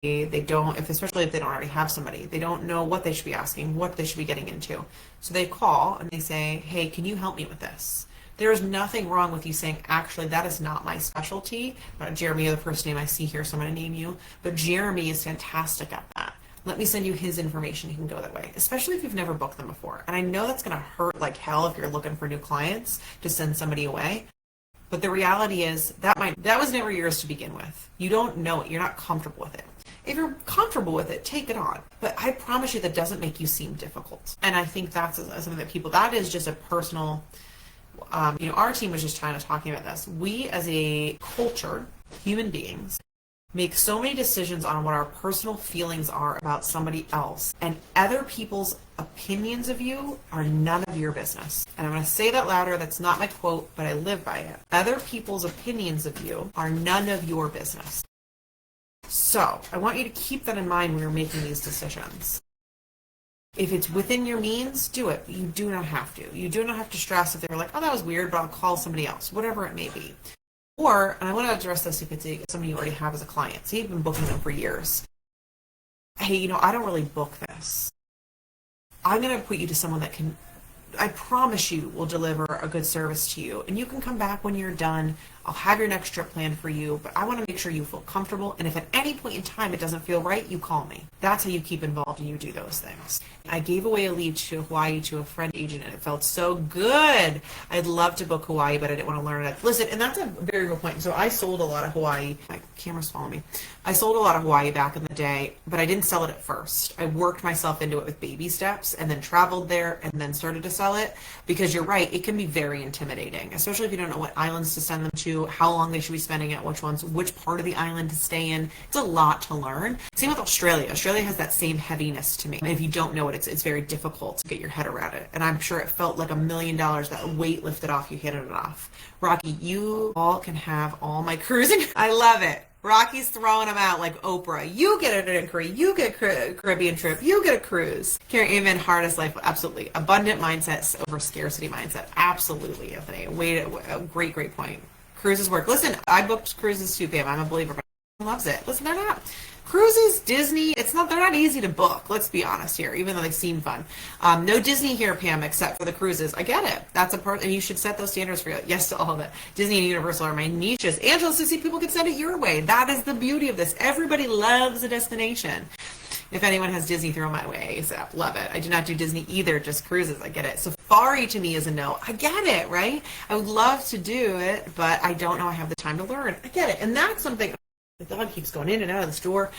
They don't, especially if they don't already have somebody, they don't know what they should be asking, what they should be getting into. So they call and they say, hey, can you help me with this? There is nothing wrong with you saying, actually, that is not my specialty. Jeremy, you're the first name I see here, so I'm going to name you. But Jeremy is fantastic at that. Let me send you his information. He can go that way, especially if you've never booked them before. And I know that's going to hurt like hell if you're looking for new clients to send somebody away. But the reality is that was never yours to begin with. You don't know it. You're not comfortable with it. If you're comfortable with it, take it on. But I promise you that doesn't make you seem difficult. And I think that's something that that is just a personal... our team was just talking about this. We as a culture, human beings, make so many decisions on what our personal feelings are about somebody else, and other people's opinions of you are none of your business. And I'm going to say that louder. That's not my quote, but I live by it. Other people's opinions of you are none of your business. So I want you to keep that in mind when you're making these decisions. If it's within your means, do it. You do not have to. You do not have to stress if they're like, oh, that was weird, but I'll call somebody else, whatever it may be. Or, and I want to address this if it's somebody you already have as a client. So you've been booking them for years. Hey, I don't really book this. I'm going to put you to someone that can, I promise you, will deliver a good service to you. And you can come back when you're done. I'll have your next trip planned for you, but I want to make sure you feel comfortable. And if at any point in time it doesn't feel right, you call me. That's how you keep involved and you do those things. I gave away a lead to Hawaii to a friend agent and it felt so good. I'd love to book Hawaii, but I didn't want to learn it. Listen, and that's a very real point. So I sold a lot of Hawaii. My camera's following me. I sold a lot of Hawaii back in the day, but I didn't sell it at first. I worked myself into it with baby steps and then traveled there and then started to sell it because you're right, it can be very intimidating, especially if you don't know what islands to send them to, how long they should be spending at which ones, which part of the island to stay in. It's a lot to learn. Same with Australia. Australia has that same heaviness to me. And if you don't know it, it's very difficult to get your head around it. And I'm sure it felt like $1 million, that weight lifted off, you hit it off. Rocky, you all can have all my cruising. I love it. Rocky's throwing them out like Oprah. You get an inquiry, you get a Caribbean trip, you get a cruise. Karen, amen, hardest life, absolutely. Abundant mindset over scarcity mindset, absolutely, Anthony. A great point. Cruises work. Listen, I booked cruises too, Pam. I'm a believer, but loves it. Listen, they're not. Cruises, Disney, they're not easy to book, let's be honest here, even though they seem fun. No Disney here, Pam, except for the cruises. I get it. That's a part, and you should set those standards for you. Yes to all of it. Disney and Universal are my niches. Angela, so see, people can send it your way. That is the beauty of this. Everybody loves a destination. If anyone has Disney, throw my way ASAP. Love it. I do not do Disney either, just cruises. I get it. Safari to me is a no. I get it, right? I would love to do it, but I don't know I have the time to learn. I get it. And that's something. The dog keeps going in and out of the store.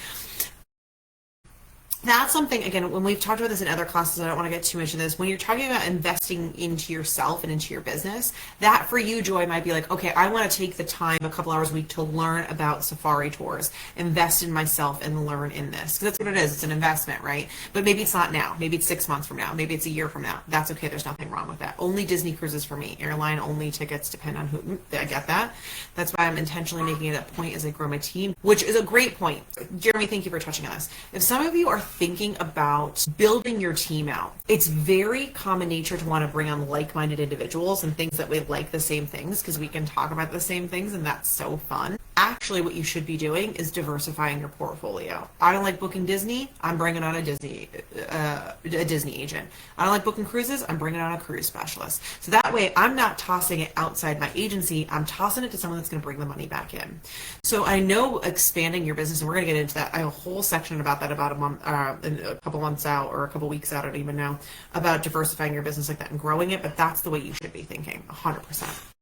That's something, again, when we've talked about this in other classes, I don't want to get too much into this. When you're talking about investing into yourself and into your business, that for you, Joy, might be like, okay, I want to take the time, a couple hours a week to learn about safari tours, invest in myself and learn in this. Because that's what it is. It's an investment, right? But maybe it's not now. Maybe it's 6 months from now. Maybe it's a year from now. That's okay. There's nothing wrong with that. Only Disney cruises for me. Airline only tickets depend on who. I get that. That's why I'm intentionally making it a point as I grow my team, which is a great point. Jeremy, thank you for touching on this. If some of you are thinking about building your team out, it's very common nature to want to bring on like-minded individuals and things that we like the same things because we can talk about the same things and that's so fun. Actually, what you should be doing is diversifying your portfolio. I don't like booking Disney. I'm bringing on a Disney agent. I don't like booking cruises. I'm bringing on a cruise specialist. So that way, I'm not tossing it outside my agency. I'm tossing it to someone that's going to bring the money back in. So I know expanding your business, and we're going to get into that. I have a whole section about that about a month, a couple months out, or a couple weeks out. I don't even know about diversifying your business like that and growing it. But that's the way you should be thinking, 100%.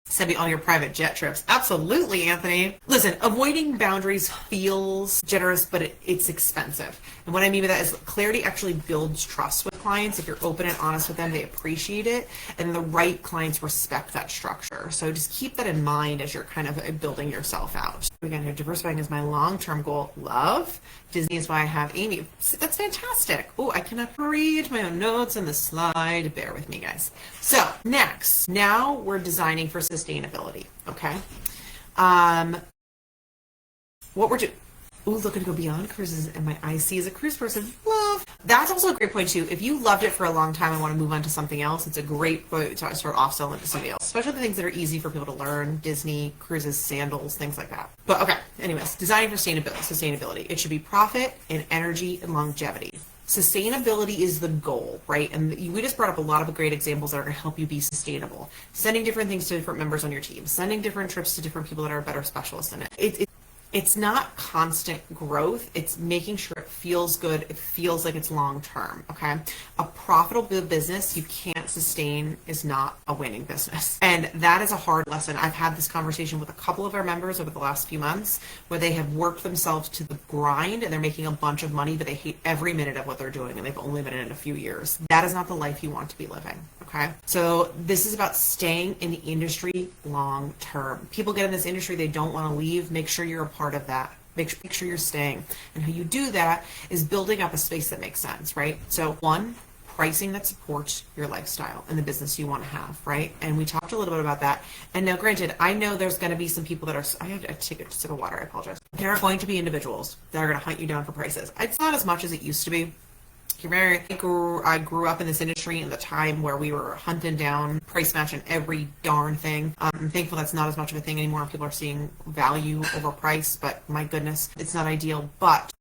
Send me on your private jet trips. Absolutely, Anthony. Listen, avoiding boundaries feels generous, but it's expensive. And what I mean by that is clarity actually builds trust with clients. If you're open and honest with them, they appreciate it. And the right clients respect that structure. So just keep that in mind as you're kind of building yourself out. Again, here, diversifying is my long-term goal. Love. Disney is why I have Amy. That's fantastic. Oh, I cannot read my own notes on the slide. Bear with me, guys. So next, now we're designing for sustainability. Okay. What we're doing. Ooh, looking to go beyond cruises, and my IC is a cruise person. Love. That's also a great point too. If you loved it for a long time and want to move on to something else, it's a great point to start off-selling into somebody else. Especially the things that are easy for people to learn: Disney, cruises, sandals, things like that. But okay, anyways, designing for sustainability. It should be profit and energy and longevity. Sustainability is the goal, right? And we just brought up a lot of great examples that are going to help you be sustainable. Sending different things to different members on your team, sending different trips to different people that are better specialists in it. It's not constant growth. It's making sure it feels good. It feels like it's long term. Okay. A profitable business you can't sustain is not a winning business. And that is a hard lesson. I've had this conversation with a couple of our members over the last few months where they have worked themselves to the grind and they're making a bunch of money, but they hate every minute of what they're doing and they've only been in it a few years. That is not the life you want to be living. Okay. So this is about staying in the industry long term. People get in this industry, they don't want to leave. Make sure you're a part of that. Make sure you're staying. And how you do that is building up a space that makes sense, right? So one, pricing that supports your lifestyle and the business you want to have, right? And we talked a little bit about that. And now granted, I know there's going to be some people that are, I have to take a sip of water, I apologize. There are going to be individuals that are going to hunt you down for prices. It's not as much as it used to be. I grew up in this industry in the time where we were hunting down price matching every darn thing. I'm thankful that's not as much of a thing anymore. People are seeing value over price, but my goodness, it's not ideal. But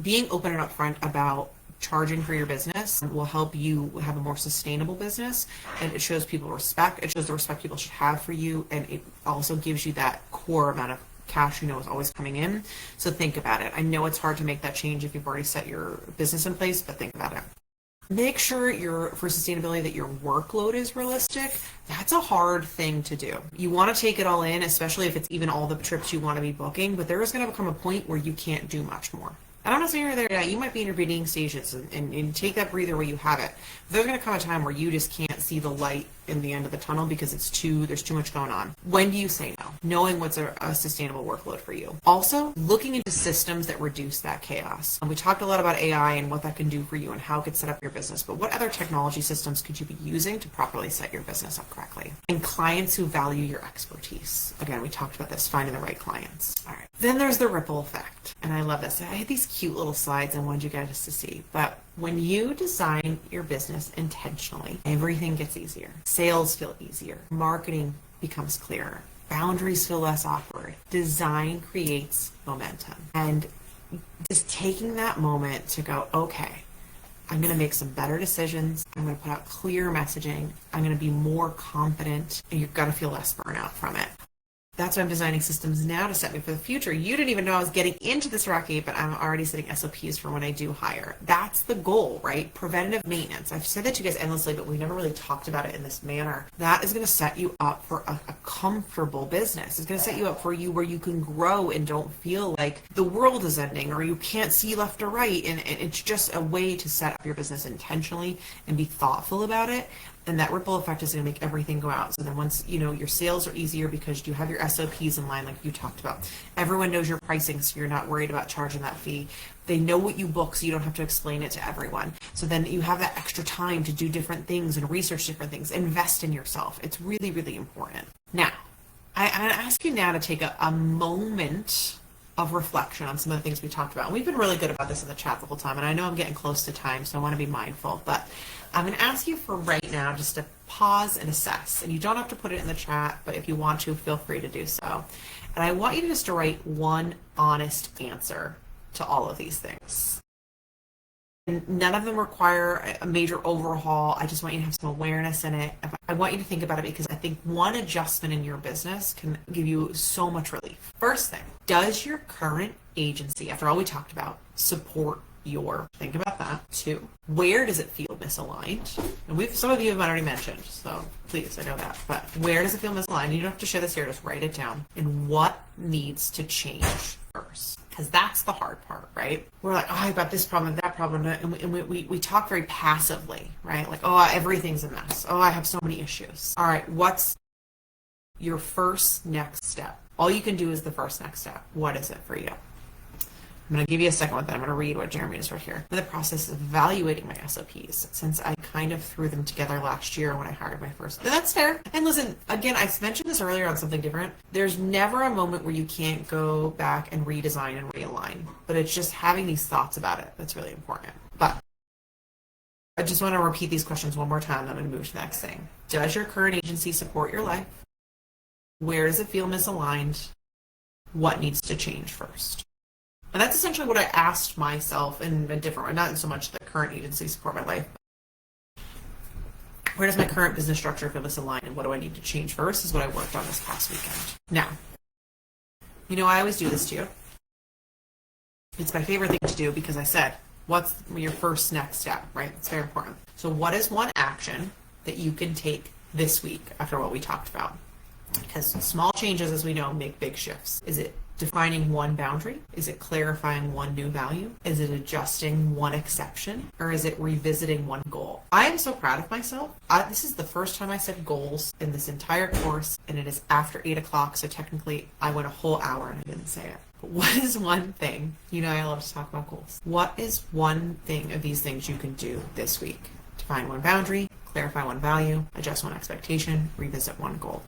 being open and upfront about charging for your business will help you have a more sustainable business, and it shows people respect. It shows the respect people should have for you, and it also gives you that core amount of cash you know is always coming in. So think about it. I know it's hard to make that change if you've already set your business in place, but think about it. Make sure for sustainability that your workload is realistic. That's a hard thing to do. You want to take it all in, especially if it's even all the trips you want to be booking, but there is going to become a point where you can't do much more. I don't know if you're there now. You might be in your beginning stages and take that breather where you have it. But there's going to come a time where you just can't see the light in the end of the tunnel because there's too much going on. When do you say no? Knowing what's a sustainable workload for you. Also, looking into systems that reduce that chaos. And we talked a lot about AI and what that can do for you and how it could set up your business, but what other technology systems could you be using to properly set your business up correctly? And clients who value your expertise. Again, we talked about this, finding the right clients. All right. Then there's the ripple effect. And I love this. I had these cute little slides I wanted you guys to see, but when you design your business intentionally, everything gets easier. Sales feel easier. Marketing becomes clearer. Boundaries feel less awkward. Design creates momentum. And just taking that moment to go, okay, I'm going to make some better decisions. I'm going to put out clear messaging. I'm going to be more confident, and you're going to feel less burnout from it. That's why I'm designing systems now to set me for the future. You didn't even know I was getting into this, Rocky, but I'm already setting SOPs for when I do hire. That's the goal, right? Preventative maintenance. I've said that to you guys endlessly, but we never really talked about it in this manner. That is going to set you up for a comfortable business. It's going to set you up for you where you can grow and don't feel like the world is ending or you can't see left or right. And it's just a way to set up your business intentionally and be thoughtful about it. And that ripple effect is going to make everything go out. So then once, your sales are easier because you have your SOPs in line like you talked about. Everyone knows your pricing, so you're not worried about charging that fee. They know what you book, so you don't have to explain it to everyone. So then you have that extra time to do different things and research different things. Invest in yourself. It's really, really important. Now, I ask you now to take a moment of reflection on some of the things we talked about. And we've been really good about this in the chat the whole time, and I know I'm getting close to time, so I want to be mindful. But I'm going to ask you for right now just to pause and assess. And you don't have to put it in the chat, but if you want to, feel free to do so. And I want you to just to write one honest answer to all of these things. And none of them require a major overhaul. I just want you to have some awareness in it. I want you to think about it because I think one adjustment in your business can give you so much relief. First thing, does your current agency, after all we talked about, support your, think about that. 2, where does it feel misaligned? And some of you have already mentioned, so please, I know that. But where does it feel misaligned? You don't have to share this here, just write it down. And what needs to change first? Because that's the hard part, right? We're like, oh, I've got this problem, that problem, and we talk very passively, right? Like, oh, everything's a mess. Oh, I have so many issues. All right, what's your first next step? All you can do is the first next step. What is it for you? I'm going to give you a second with that. I'm going to read what Jeremy just wrote here. In the process of evaluating my SOPs, since I kind of threw them together last year when I hired my first. And that's fair. And listen, again, I mentioned this earlier on something different. There's never a moment where you can't go back and redesign and realign. But it's just having these thoughts about it that's really important. But I just want to repeat these questions one more time. I'm going to move to the next thing. Does your current agency support your life? Where does it feel misaligned? What needs to change first? And that's essentially what I asked myself in a different way, not so much the current agency support my life. Where does my current business structure feel misaligned and what do I need to change first is what I worked on this past weekend. Now, you know, I always do this to you. It's my favorite thing to do because I said, what's your first next step, right? It's very important. So what is one action that you can take this week after what we talked about? Because small changes, as we know, make big shifts. Is it defining one boundary? Is it clarifying one new value? Is it adjusting one exception? Or is it revisiting one goal? I am so proud of myself. This is the first time I set goals in this entire course, and it is after 8 o'clock, so technically I went a whole hour and I didn't say it. But what is one thing? You know I love to talk about goals. What is one thing of these things you can do this week? Define one boundary, clarify one value, adjust one expectation, revisit one goal.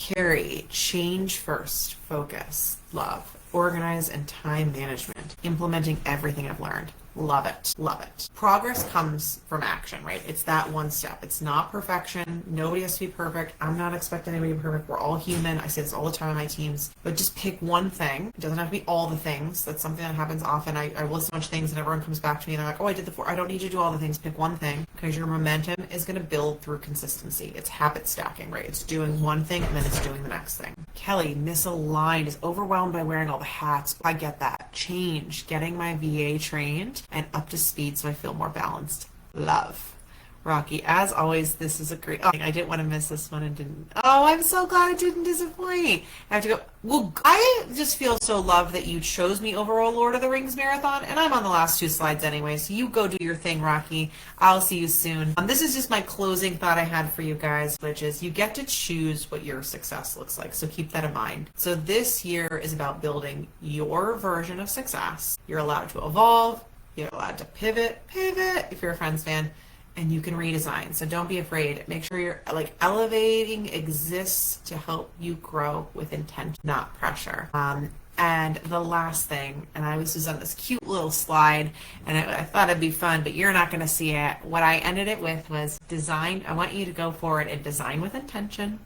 Carry, change first, focus, love, organize, and time management. Implementing everything I've learned. Love it. Love it. Progress comes from action, right? It's that one step. It's not perfection. Nobody has to be perfect. I'm not expecting anybody to be perfect. We're all human. I say this all the time on my teams. But just pick one thing. It doesn't have to be all the things. That's something that happens often. I list a bunch of things and everyone comes back to me and they're like, oh, I did the 4. I don't need you to do all the things. Pick one thing because your momentum is going to build through consistency. It's habit stacking, right? It's doing one thing and then it's doing the next thing. Kelly, misaligned, is overwhelmed by wearing all the hats. I get that. Change, getting my VA trained and up to speed so I feel more balanced. Love. Rocky, as always, this is a great... Oh, I didn't want to miss this one and didn't... Oh, I'm so glad it didn't disappoint. I have to go... Well, I just feel so loved that you chose me over a Lord of the Rings marathon, and I'm on the last 2 slides anyway, so you go do your thing, Rocky. I'll see you soon. This is just my closing thought I had for you guys, which is you get to choose what your success looks like, so keep that in mind. So this year is about building your version of success. You're allowed to evolve. You're allowed to pivot if you're a Friends fan, and you can redesign. So don't be afraid. Make sure you're like elevating exists to help you grow with intent, not pressure. And the last thing, and I was just on this cute little slide, and I thought it'd be fun, but you're not going to see it. What I ended it with was design. I want you to go forward and design with intention,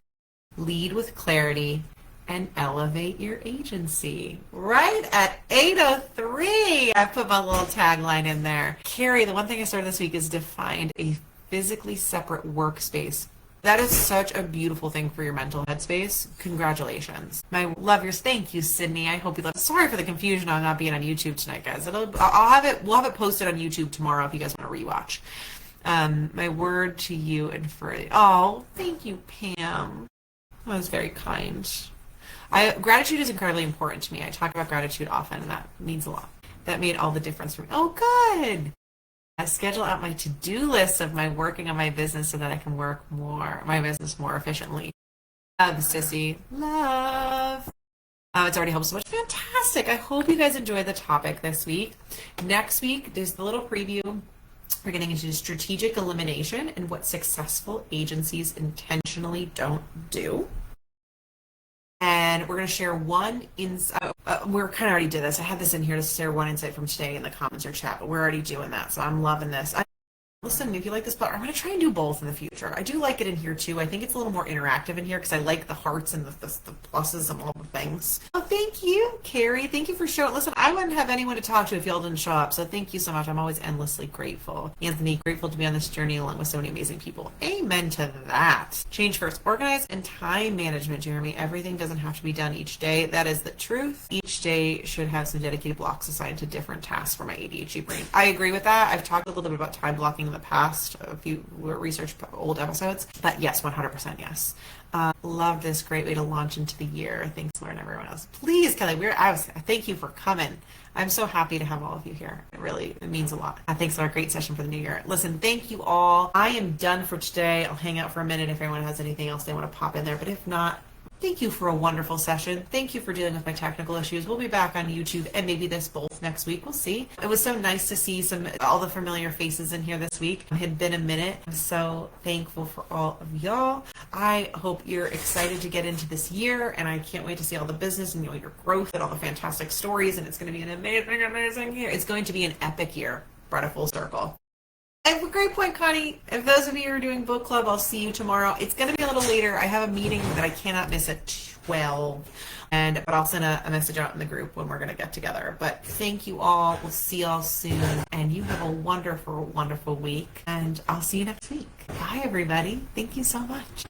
lead with clarity, and elevate your agency. Right at 8:03, I put my little tagline in there. Carrie, the one thing I started this week is defined a physically separate workspace. That is such a beautiful thing for your mental headspace. Congratulations. My love yours. Thank you, Sydney. I hope you love. Sorry for the confusion on not being on YouTube tonight, guys. We'll have it posted on YouTube tomorrow if you guys want to rewatch. My word to you and for... Oh, thank you, Pam. That was very kind. Gratitude is incredibly important to me. I talk about gratitude often, and that means a lot. That made all the difference for me. Oh, good. I schedule out my to-do list of my working on my business so that I can work my business more efficiently. Love, Sissy. Love. It's already helped so much. Fantastic. I hope you guys enjoyed the topic this week. Next week, there's the little preview. We're getting into strategic elimination and what successful agencies intentionally don't do. And we're going to share one insight. We're kind of already did this. I had this in here to share one insight from today in the comments or chat, but we're already doing that. So I'm loving this. Listen, if you like this platform, I'm going to try and do both in the future. I do like it in here too. I think it's a little more interactive in here because I like the hearts and the pluses and all the things. Oh, thank you, Carrie. Thank you for showing. Listen, I wouldn't have anyone to talk to if y'all didn't show up. So thank you so much. I'm always endlessly grateful. Anthony, grateful to be on this journey along with so many amazing people. Amen to that. Change first, organize, and time management, Jeremy. Everything doesn't have to be done each day. That is the truth. Each day should have some dedicated blocks assigned to different tasks for my ADHD brain. I agree with that. I've talked a little bit about time blocking the past, if you research old episodes, but yes, 100% yes. Love this. Great way to launch into the year. Thanks, Lauren, everyone else. Please, Kelly, thank you for coming. I'm so happy to have all of you here. It means a lot. Thanks for a great session for the new year. Listen, thank you all. I am done for today. I'll hang out for a minute if anyone has anything else they want to pop in there, but if not, thank you for a wonderful session. Thank you for dealing with my technical issues. We'll be back on YouTube and maybe this both next week. We'll see. It was so nice to see all the familiar faces in here this week. It had been a minute. I'm so thankful for all of y'all. I hope you're excited to get into this year, and I can't wait to see all the business and your growth and all the fantastic stories, and it's going to be an amazing, amazing year. It's going to be an epic year. Brought a full circle. I have a great point, Connie. If those of you who are doing book club, I'll see you tomorrow. It's going to be a little later. I have a meeting that I cannot miss at 12, but I'll send a message out in the group when we're going to get together. But thank you all. We'll see y'all soon, and you have a wonderful, wonderful week, and I'll see you next week. Bye, everybody. Thank you so much.